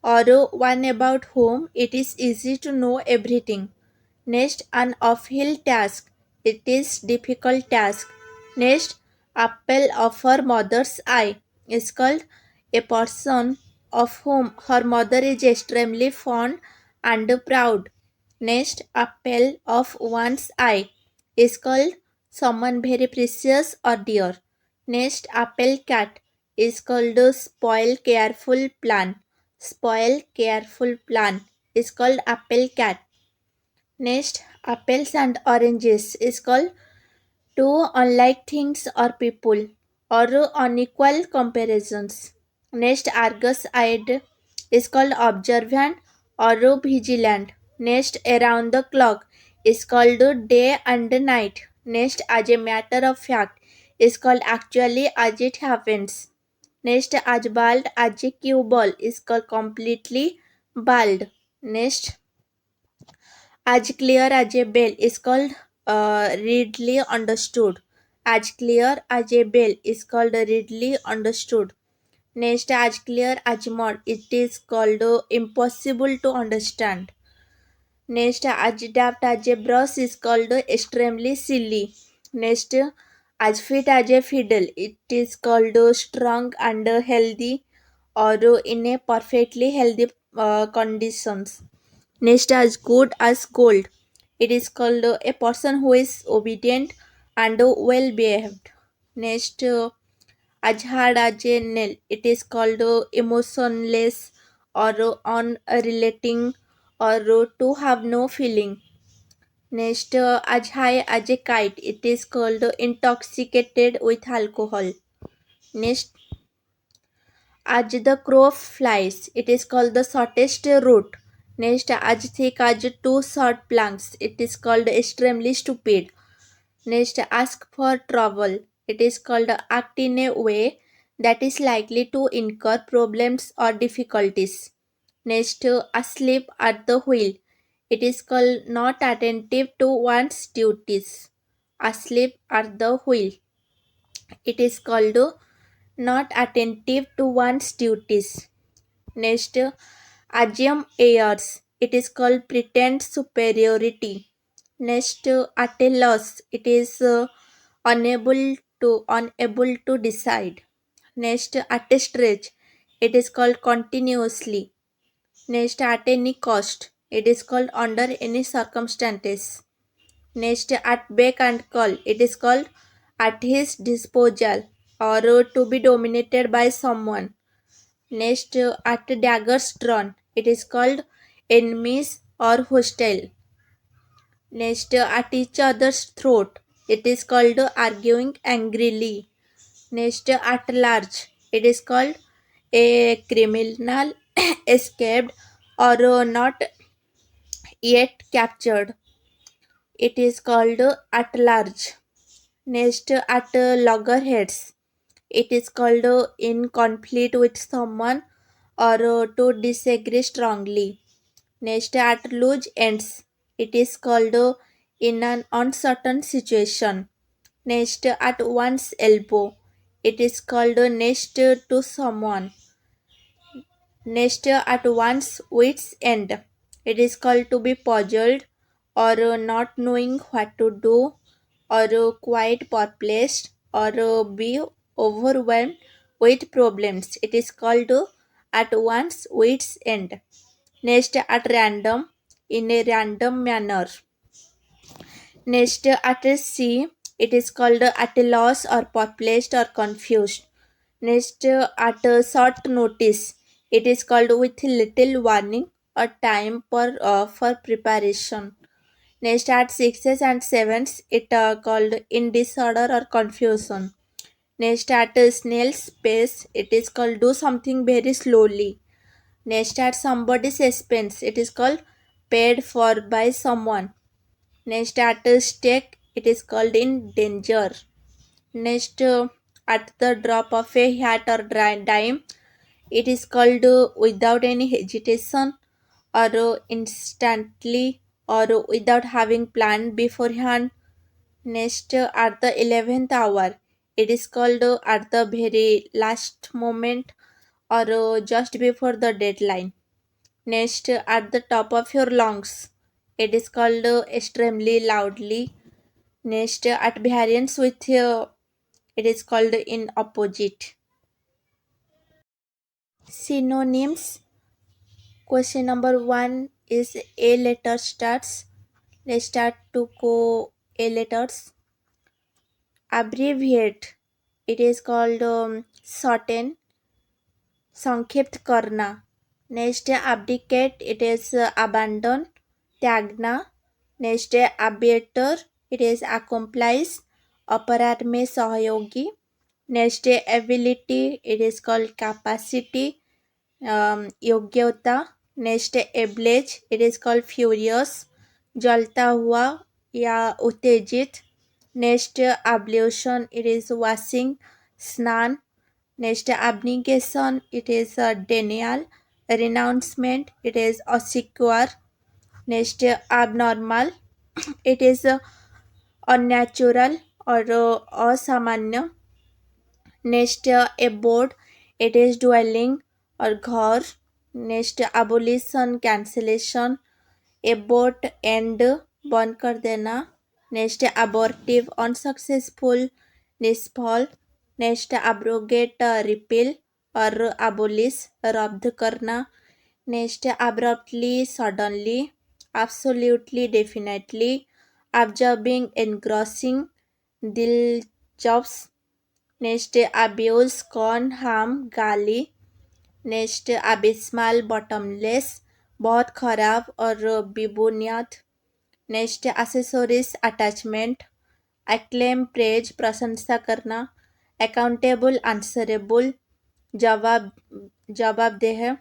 or one about whom it is easy to know everything. Next, an uphill task. It is difficult task. Next, apple of her mother's eye is called a person of whom her mother is extremely fond and proud. Next, apple of one's eye is called someone very precious or dear. Next, apple cat is called a spoil careful plan. Spoil careful plan is called apple cat. Next, apples and oranges is called two unlike things or people or unequal comparisons. Next, Argus eyed is called observant or vigilant. Next, around the clock is called day and night. Next, as a matter of fact is called actually as it happens. Next, as bald as a cue ball is called completely bald. Next, as clear as a bell is called readily understood. As clear as a bell is called readily understood. Next, as clear as mud, it is called impossible to understand. Next, as daft as a brush is called extremely silly. Next, as fit as a fiddle, it is called strong and healthy or in a perfectly healthy conditions. Next, as good as gold, it is called a person who is obedient and well behaved. Next, as hard as a nail, it is called emotionless or unrelating or to have no feeling. Next, as high as a kite, it is called intoxicated with alcohol. Next, as the crow flies, it is called the shortest route. Next, as thick as two short planks, it is called extremely stupid. Next, ask for trouble. It is called act in a way that is likely to incur problems or difficulties. Next, asleep at the wheel. It is called not attentive to one's duties. Asleep at the wheel. It is called not attentive to one's duties. Next, assume errors. It is called pretend superiority. Next, at a loss. It is unable to decide. Next, at a stretch. It is called continuously. Next, at any cost. It is called under any circumstances. Next, at beck and call. It is called at his disposal or to be dominated by someone. Next, at daggers drawn, it is called enemies or hostile. Next, at each other's throat, it is called arguing angrily. Next, at large, it is called a criminal escaped or not yet captured. It is called at large. Next, at loggerheads, it is called in conflict with someone or to disagree strongly. Next, at loose ends, it is called in an uncertain situation. Next, at one's elbow, it is called next to someone. Next, at one's wit's end, it is called to be puzzled or not knowing what to do or quite perplexed or be overwhelmed with problems. It is called at one's wit's end. Next, at random, in a random manner. Next, at a sea, it is called at a loss or perplexed or confused. Next, at a short notice, it is called with little warning or time for preparation. Next, at sixes and sevens, it called in disorder or confusion. Next, at a snail's pace, it is called do something very slowly. Next, at somebody's expense, it is called paid for by someone. Next, at a stake, it is called in danger. Next, at the drop of a hat or dime, it is called without any hesitation or instantly or without having planned beforehand. Next, at the 11th hour, it is called at the very last moment or just before the deadline. Next, at the top of your lungs, it is called extremely loudly. Next, at variance with it is called in opposite. Synonyms. Question number one is A letter starts. Let's start to go A letters. Abbreviate. It is called shorten. संक्षिप्त करना. Next है abdicate, it is abandon. त्यागना. Next है abator, it is accomplice. अपराध में सहयोगी. Next है ability, it is called capacity. योग्यता. नेक्स्ट है ablaze, it is called furious. जलता हुआ या उत्तेजित. Next ablution, it is washing, स्नान. Next, abnegation, it is denial. Renouncement, it is secure. Next, abnormal, it is unnatural or asamanya. Next, abode, it is dwelling or ghar. Next, abolition, cancellation. Abort, end, बंद कर देना. Next abortive, unsuccessful, निष्फल. Next abrogate, repeal और abolish, रद्द करना. Next abruptly, suddenly. Absolutely, definitely. Absorbing, engrossing, दिलचस्प. Next abuse, scorn, harm, गाली. Next abysmal, bottomless, बहुत खराब और बेबुनियाद. Next accessories, attachment. Acclaim, praise, प्रशंसा करना. अकाउंटेबल, आंसरेबल, जवाब जवाबदेह.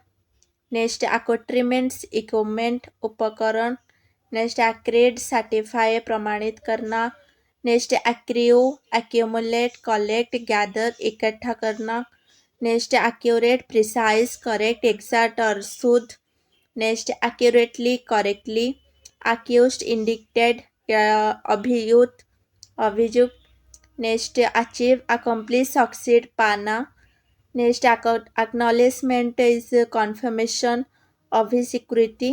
नेक्स्ट एक्वाट्रीमेंट्स, इक्विपमेंट, उपकरण. नेक्स्ट एक्रेड, सर्टिफाई, प्रमाणित करना. नेक्स्ट एक्रियो, एक्यूमुलेट, कलेक्ट, गैदर, इकट्ठा करना. Next accurate, precise, correct, exact और शुद्ध. Next accurately, correctly. Accused, indicted, अभियुक्त, अभियुक्त. नेक्स्ट अचीव, अकम्प्लिश, सक्सीड, पाना. नेक्स्ट एक्नॉलेजमेंट इज कन्फर्मेशन, अभिस्वीकृति.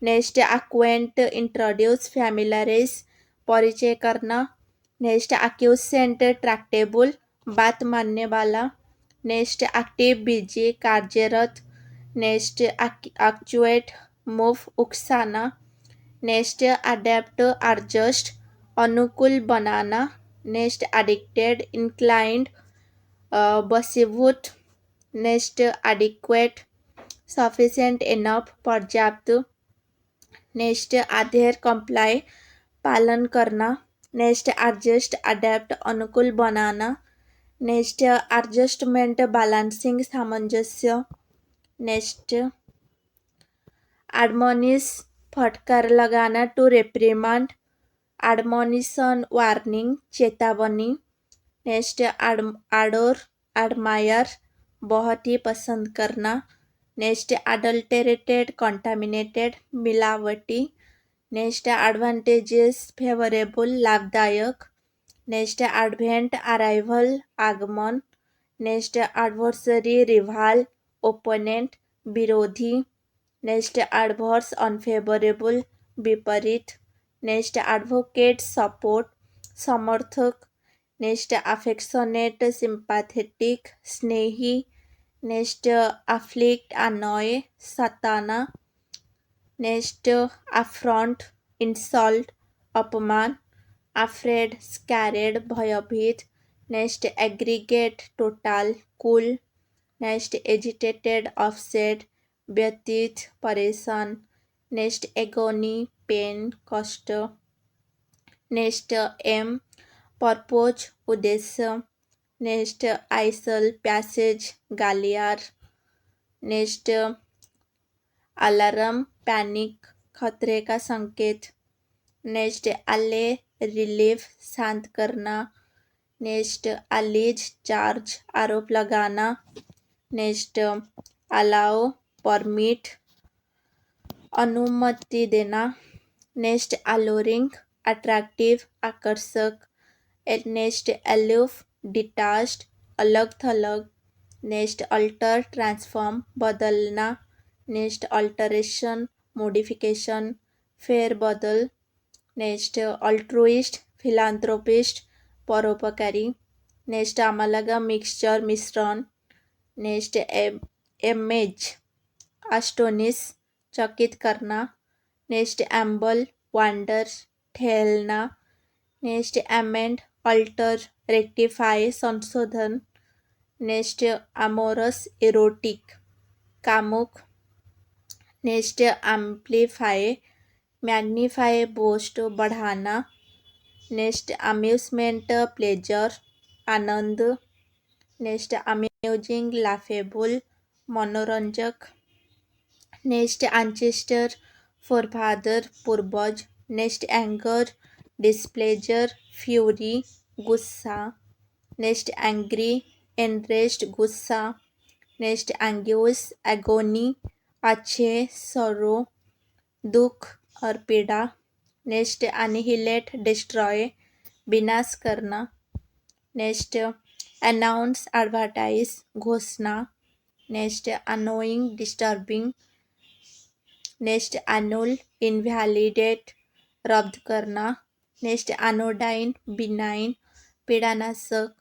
नेक्स्ट एक्वेंट, इंट्रोड्यूस, फैमिलराइज, परिचय करना. नेक्स्ट एक्यूसेंट, ट्रैक्टेबल, बात मानने वाला. नेक्स्ट एक्टिव, बिजी, कार्यरत. नेक्स्ट एक्चुएट, मूव, उकसाना. नेक्स्ट अडेप्ट, एडजस्ट, अनुकूल बनाना. नेक्स्ट एडिक्टेड, इंक्लाइंड, बसीभूत. नेक्स्ट एडिक्वेट, सफिशिएंट, इनफ, पर्याप्त. नेक्स्ट अधेयर, कंप्लाई, पालन करना. नेक्स्ट एडजस्ट, अडेप्ट, अनुकूल बनाना. नेक्स्ट एडजस्टमेंट, बैलेंसिंग, सामंजस्य. नेक्स्ट एडमोनिश, फटकार लगाना, टू रेप्रिमांड. admonition warning चेतावनी. नेक्स्ट आडोर admire बहुत ही पसंद करना. नेक्स्ट adulterated contaminated मिलावटी. नेक्स्ट advantageous favorable लाभदायक. नेक्स्ट advent arrival आगमन. नेक्स्ट adversary rival opponent विरोधी. नेक्स्ट adverse unfavorable विपरीत. नेक्स्ट advocate सपोर्ट समर्थक. नेक्स्ट affectionate sympathetic स्नेही. नेक्स्ट afflict annoy सताना. नेक्स्ट affront insult अपमान. afraid scared भयभीत. नेक्स्ट aggregate total कुल. नेक्स्ट agitated upset व्यतीत परेशान. नेक्स्ट agony पेन कष्ट. नेक्स्ट एम पर्पोज उद्देश्य. Next aisle passage गालियार. Next alarm panic खतरे का संकेत. नेक्स्ट अले रिलीफ शांत करना. नेक्स्ट अलीज चार्ज आरोप लगाना. नेक्स्ट अलाउ परमिट अनुमति देना. नेक्स्ट अलोरिंग अट्रैक्टिव आकर्षक. नेक्स्ट एलूफ डिटाच्ड अलग थलग. नेक्स्ट अल्टर ट्रांसफॉर्म बदलना. नेक्स्ट अल्टरेशन मॉडिफिकेशन फेर बदल. नेक्स्ट अल्ट्रुइस्ट फिलांथ्रोपिस्ट परोपकारी. नेक्स्ट आमालगा मिक्सचर मिश्रण. नेक्स्ट एमेज अस्टोनिश चकित करना. नेक्स्ट एम्बल वांडर ठेलना. नेक्स्ट एमेंड अल्टर रेक्टिफाई संशोधन. नेक्स्ट अमोरस इरोटिक कामुक. नेक्स्ट एम्प्लीफाई मैग्नीफाई बोस्ट बढ़ाना. नेक्स्ट अम्यूजमेंट प्लेजर आनंद. नेक्स्ट अम्यूजिंग लाफेबल मनोरंजक. नेक्स्ट एंसेस्टर फोरफादर पूर्वज. नेक्स्ट एंगर डिस्प्लेजर फ्यूरी गुस्सा. नेक्स्ट एंग्री एनरेस्ट गुस्सा. नेक्स्ट एंग्यूस एगोनी अच्छे सरो दुख और पीड़ा. नेक्स्ट एनिहिलेट डिस्ट्रॉय विनाश करना. नेक्स्ट अनाउंस एडवर्टाइज घोषणा. Next annoying disturbing. Next annul invalidate रद्द करना. नेक्स्ट एनोडाइन बिनाइन पीड़ानाशक.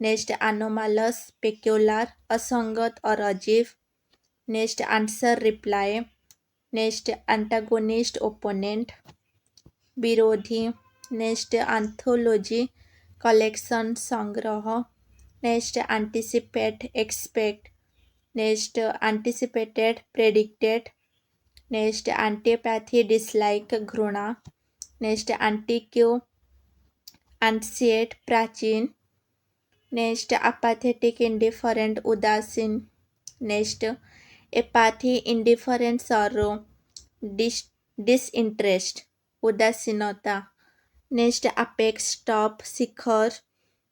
नेक्स्ट एनोमालस पेक्युलर असंगत और अजीब. Next answer reply. Next antagonist opponent विरोधी. नेक्स्ट एंथोलॉजी कलेक्शन संग्रह. Next anticipate expect. Next anticipated predicted. Next antipathy dislike घृणा. नेक्स्ट एंटीक्यू एंशिएट प्राचीन. नेक्स्ट अपाथेटिक इंडिफरेंट उदासीन. Next apathy indifferent sorrow disinterest उदासीनता. Next apex top शिखर.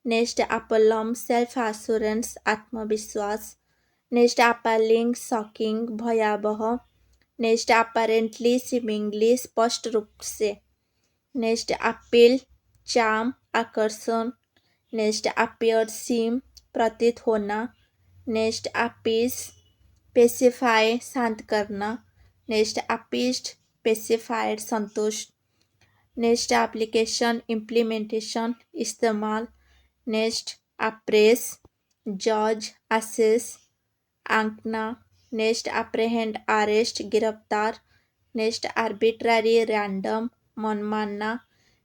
Next aplomb self assurance आत्मविश्वास. Next अपालिंग shocking भयावह. Next अपारेंटली seemingly स्पष्ट रूप से. नेक्स्ट अपील चाम आकर्षण. नेक्स्ट अपीयर सीम प्रतीत होना. नेक्स्ट अपीस पेसिफाई शांत करना. नेक्स्ट अपीस्ड पेसिफाइड संतुष्ट. नेक्स्ट एप्लीकेशन इम्प्लीमेंटेशन इस्तेमाल. नेक्स्ट अप्रेस जज असेस आंकना. नेक्स्ट अप्रहेंड अरेस्ट गिरफ्तार. नेक्स्ट आर्बिट्ररी रैंडम मनमाना.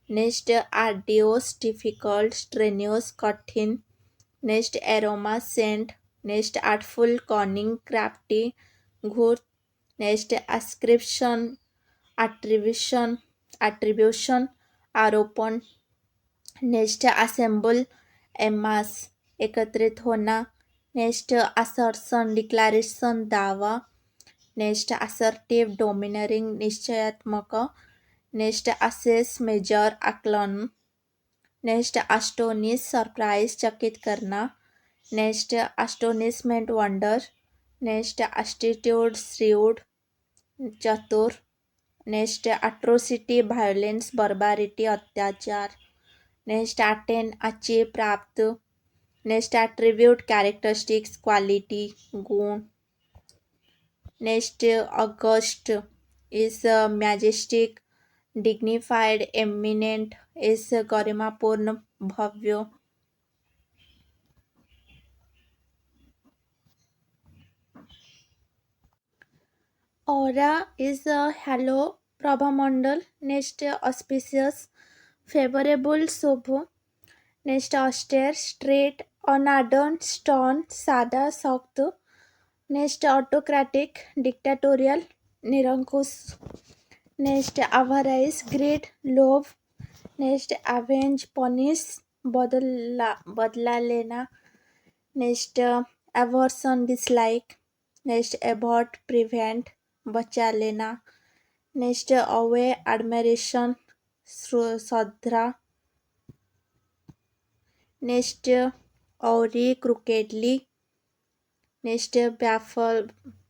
नेक्स्ट आर्डियोस डिफिकल्ट स्ट्रेन्यूस कठिन. Next aroma scent. Next artful cunning crafty घूर्त. नेक्स्ट अस्क्रिप्शन एट्रीब्यूशन आरोपण. नेक्स्ट असेंबल एमास एकत्रित होना. नेक्स्ट असर्शन डिक्लेरेशन दावा. नेक्स्ट असर्टिव डोमिनरिंग निश्चयात्मक. नेक्स्ट असेस मेजर आकलन. नेक्स्ट अस्टोनिश सरप्राइज चकित करना. Next astonishment wonder. Next astute shrewd चतुर. नेक्स्ट अट्रोसिटी वायलेंस बर्बारिटी अत्याचार. नेक्स्ट अटेन अचीव प्राप्त. नेक्स्ट एट्रीब्यूट कैरेक्टरिस्टिक्स क्वालिटी गुण. Next august is majestic dignified eminent is गरिमापूर्ण भव्य. Aura is a halo प्रभामंडल. नेक्स्ट ऑस्पिशियस फेवरेबल शुभ. Next austere straight unadorned stern सादा सख्त. नेक्स्ट ऑटोक्रेटिक डिक्टेटोरियल निरंकुश. नेक्स्ट avarice ग्रीड लोभ. नेक्स्ट avenge पनिश बदला लेना. Next aversion dislike. Next avert prevent बचा लेना. नेक्स्ट अवे एडमिरेशन श्रद्धा. Next awry crookedly. Next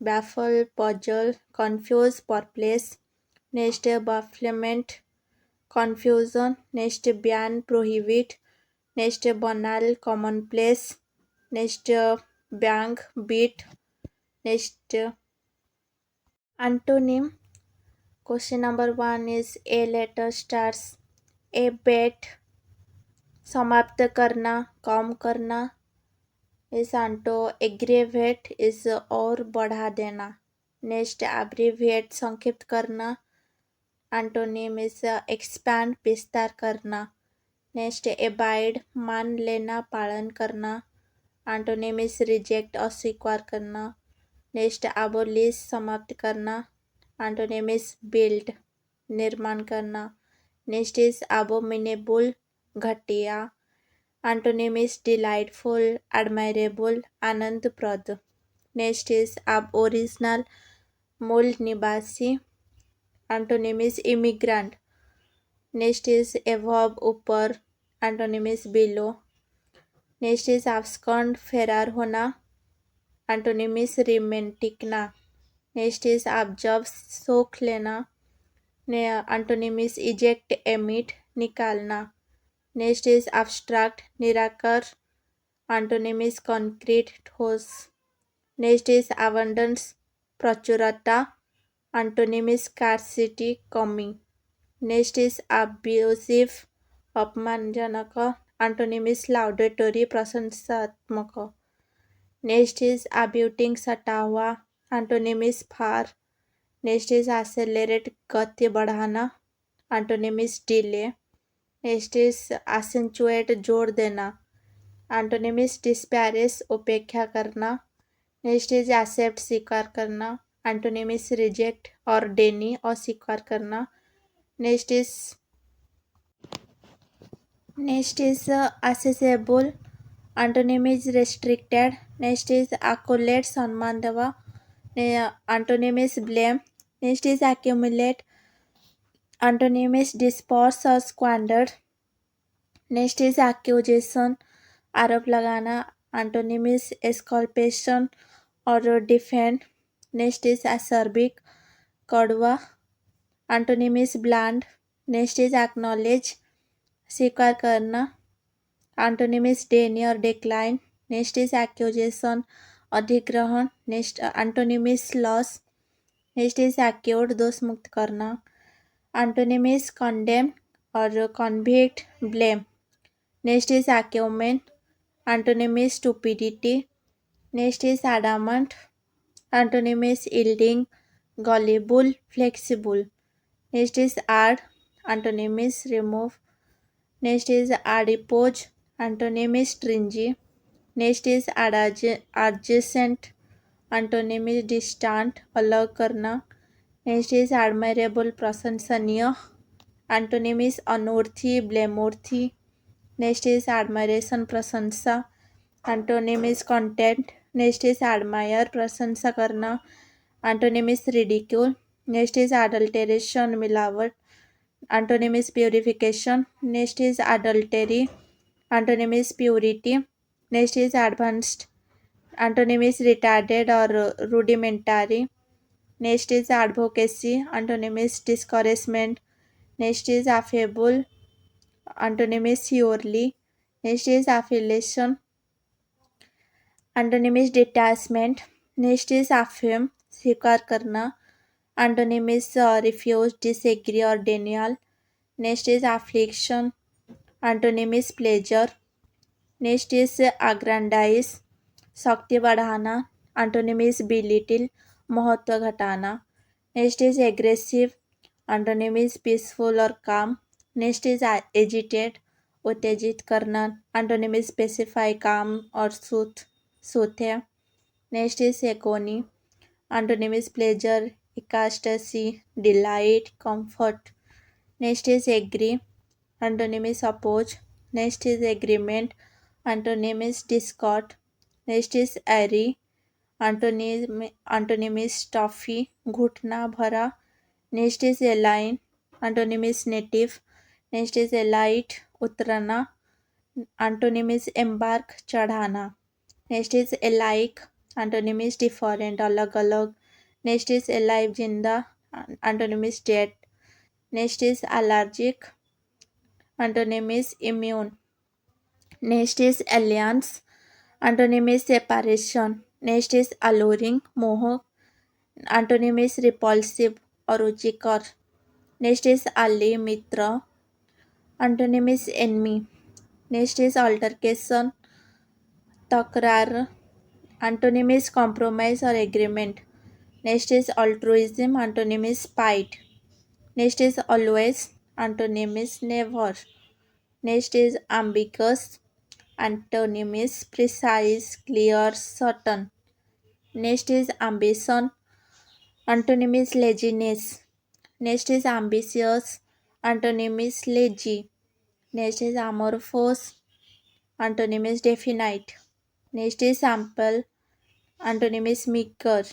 baffle puzzle confuse perplex. Next bafflement confusion. Next ban prohibit. Next banal commonplace. Next bang beat. Next antonym. Question number 1 is a letter starts a bet. समाप्त करना कम करना. इस onto aggravate इस और बढ़ा देना. Next abbreviate संक्षिप्त करना. एंटोनिम इस एक्सपैंड विस्तार करना. नेक्स्ट एबाइड मान लेना पालन करना. एंटोनिम इस रिजेक्ट अस्वीकार करना. नेक्स्ट एबोलिश समाप्त करना. एंटोनिम इस बिल्ड निर्माण करना. नेक्स्ट इज एबोमिनेबल घटिया. एंटोनिम इज डिलाइटफुल एडमायरेबल आनंदप्रद. नेक्स्ट इज अब ओरिजिनल मूल निवासी. Antonym is immigrant. Next is above ऊपर. Antonym is below. Next is abscond फेरार होना. एंटोनिम इज रिमेन टिकना. नेक्स्ट इज ऑब्जर्व सोख लेना. एंटोनिम इज इजेक्ट एमिट निकालना. नेक्स्ट इज एब्स्ट्रैक्ट निराकर. एंटोनिम इज कॉन्क्रीट ठोस. नेक्स्ट इज अबंडेंस प्रचुरता. एंटोनिम इज स्कार्सिटी कमी. नेक्स्ट इज अब्यूसिव अपमानजनक. एंटोनिम इज लाउडेटरी प्रशंसात्मक. नेक्स्ट इज अब्यूटिंग सटा हुआ. Antonym is far. Next is accelerate गति बढ़ाना. Antonym is delay. Next is accentuate जोड़ देना. एंटोनिम इज डिस्पैरिश उपेक्षा करना. नेक्स्ट इज एक्सेप्ट स्वीकार करना. एंटोनिम इज रिजेक्ट और डेनी अस्वीकार करना. Next is accessible. Antonym is restricted. Next is accolade सम्मान देवा. Antonym is blame. Next is accumulate. Antonym is disperse और squander. नेक्स्ट इज accusation आरोप लगाना. एंटोनिम इज exculpation और डिफेंड. नेक्स्ट इज acerbic कड़वा. Antonym is bland. Next is acknowledge स्वीकार करना. Antonym is deny और डिक्लाइन. नेक्स्ट इज एक्यूजेशन अधिग्रहण. Next antonym is loss. Next is acquit दोष मुक्त करना. एंटोनिम इज कंडेम और convict blame. Next is acumen. Antonym is stupidity. Next is adamant. Antonym is yielding gullible flexible. Next is add. Antonym is remove. Next is adipose. Antonym is stringy. Next is adjacent. Antonym is distant अलग करना. Next is admirable प्रशंसनीय. Antonym is unworthy blameworthy. Next is admiration प्रशंसा. Antonym is content. Next is admire प्रशंसा करना. Antonym is ridicule. Next is adulteration मिलावट. Antonym is purification. Next is adultery. Antonym is purity. Next is advanced. Antonym is retarded or rudimentary. Next is advocacy. Antonym is discouragement. Next is affable. Antonym is surely. Next is affiliation. Antonym is detachment. Next is affirm. स्वीकार करना. Antonym is refuse, disagree or denial. Next is affliction. Antonym is pleasure. Next is aggrandize, शक्ति बढ़ाना. Antonym is belittle, महत्व घटाना. Next is aggressive. Antonym is peaceful or calm. Next is agitate, उत्तेजित करना. Antonym is specify, calm or soothing. Next is agony. Antonym is pleasure, ecstasy, delight, comfort. Next is agree. Antonym is oppose. Next is agreement. Antonym is discord. Next is airy. Antonym is toffee, घुटना भरा. Next is align. Antonym is native. Next is elite, उतरना. Antonym is embark, चढ़ाना. Next is alike. Antonym is different, अलग अलग. Next is alive, जिंदा. Antonym is dead. Next is allergic. Antonym is immune. Next is alliance. Antonym is separation. Next is alluring, मोह. Antonym is repulsive, अरुचिकर. Next is ally, Mitra. Antonym is enemy. Next is altercation, तकरार. Antonym is compromise or agreement. Next is altruism. Antonym is spite. Next is always. Antonym is never. Next is ambiguous. Antonym is precise, clear, certain. Next is ambition. Antonym is laziness. Next is ambitious. Antonym is lazy. Next is amorphous. Antonym is definite. Next is sample. Antonym is meager.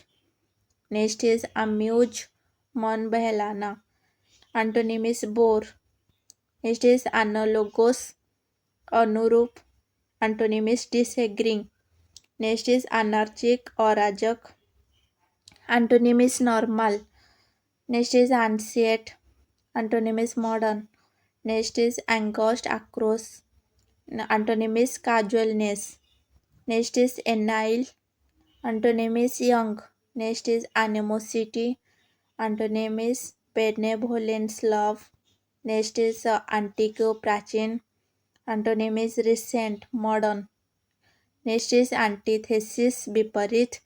Next is amuse. मन बहलाना. Antonym is bore. Next is analogous. अनुरूप. Antonym is disagreeing. Next is anarchic or अराजक. Antonym is normal. Next is ancient. Antonym is modern. Next is angst, across. Antonym is casualness. Next is anile. Antonym is young. Next is animosity. Antonym is benevolence, love. Next is antique, प्राचीन. Antonym is recent, modern. Next is antithesis, विपरीत.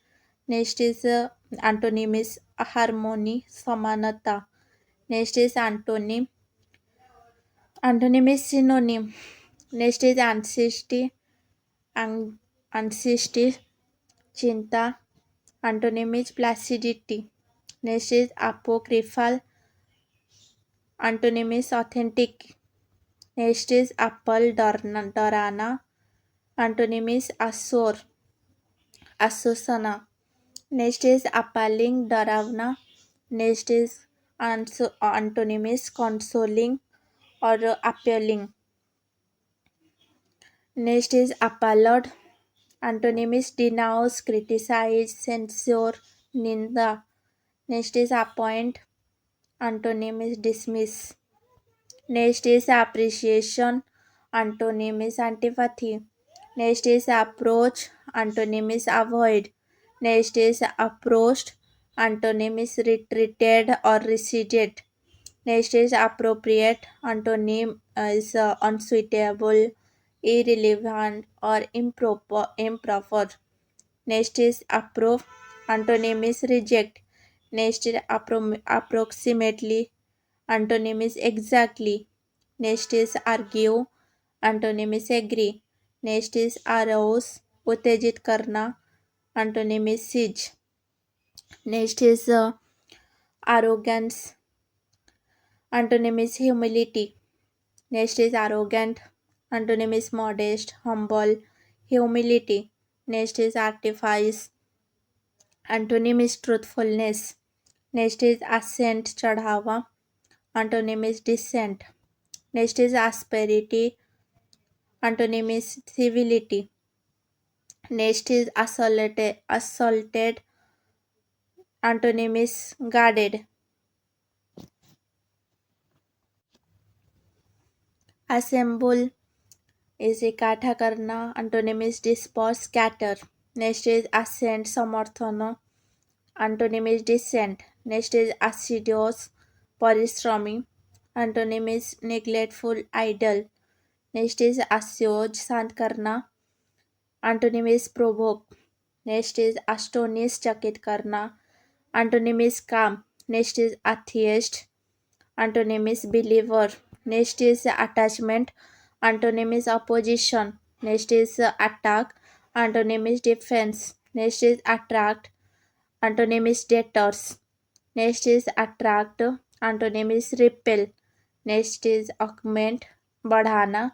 Next is antonym is harmony, समानता. Next is antonym. Antonym is synonym. Next is anxiety, चिंता. Antonym is placidity. Next is apocryphal. Antonym is authentic. Next is apple, डराना. Antonym is assur, आश्वासना. Next is appalling, डरावना. Next is antonym is consoling or appealing. Next is appalled. Antonym is denounce, criticize, censure, ninda. Next is appoint. Antonym is dismiss. Next is appreciation. Antonym is antipathy. Next is approach. Antonym is avoid. Next is approached. Antonym is retreated or receded. Next is appropriate. Antonym is unsuitable, irrelevant, or improper. Next is approve. Antonym is reject. Next is approximately. Antonym is exactly. Next is argue. Antonym is agree. Next is arouse, उत्तेजित करना. Antonym is siege. Next is arrogance. Antonym is humility. Next is arrogant. Antonym is modest, humble, humility. Next is artifice. Antonym is truthfulness. Next is ascent, चढ़ावा. Antonym is decent. Next is asperity. Antonym is civility. Next is assaulted. Antonym is guarded. Assemble is इकट्ठा करना. Antonym is disperse, scatter. Next is ascent, समर्थन. Antonym is descent. Next is assiduous, परिश्रमी. Antonym is neglectful, idle. Next is assuage, शांत करना. Antonym is provoke. Next is astonish, चकित करना. Antonym is calm. Next is atheist. Antonym is believer. Next is attachment. Antonym is opposition. Next is attack. Antonym is defense. Next is attract. Antonym is debtors. Next is attract. Antonym is repel. Next is augment, बढ़ाना.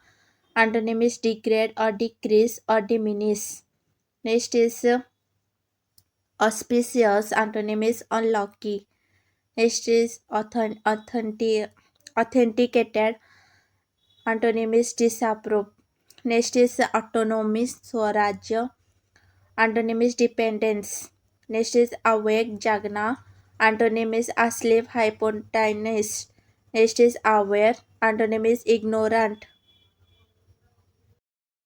Antonym is degrade or decrease or diminish. Next is auspicious. Antonym is unlucky. Next is authenticated. Antonym is disapproved. Next is autonomy, स्वराज्य. Antonym is dependence. Next is awake, jagna. Antonym is asleep, hypotenuse. Next is aware. Antonym is ignorant.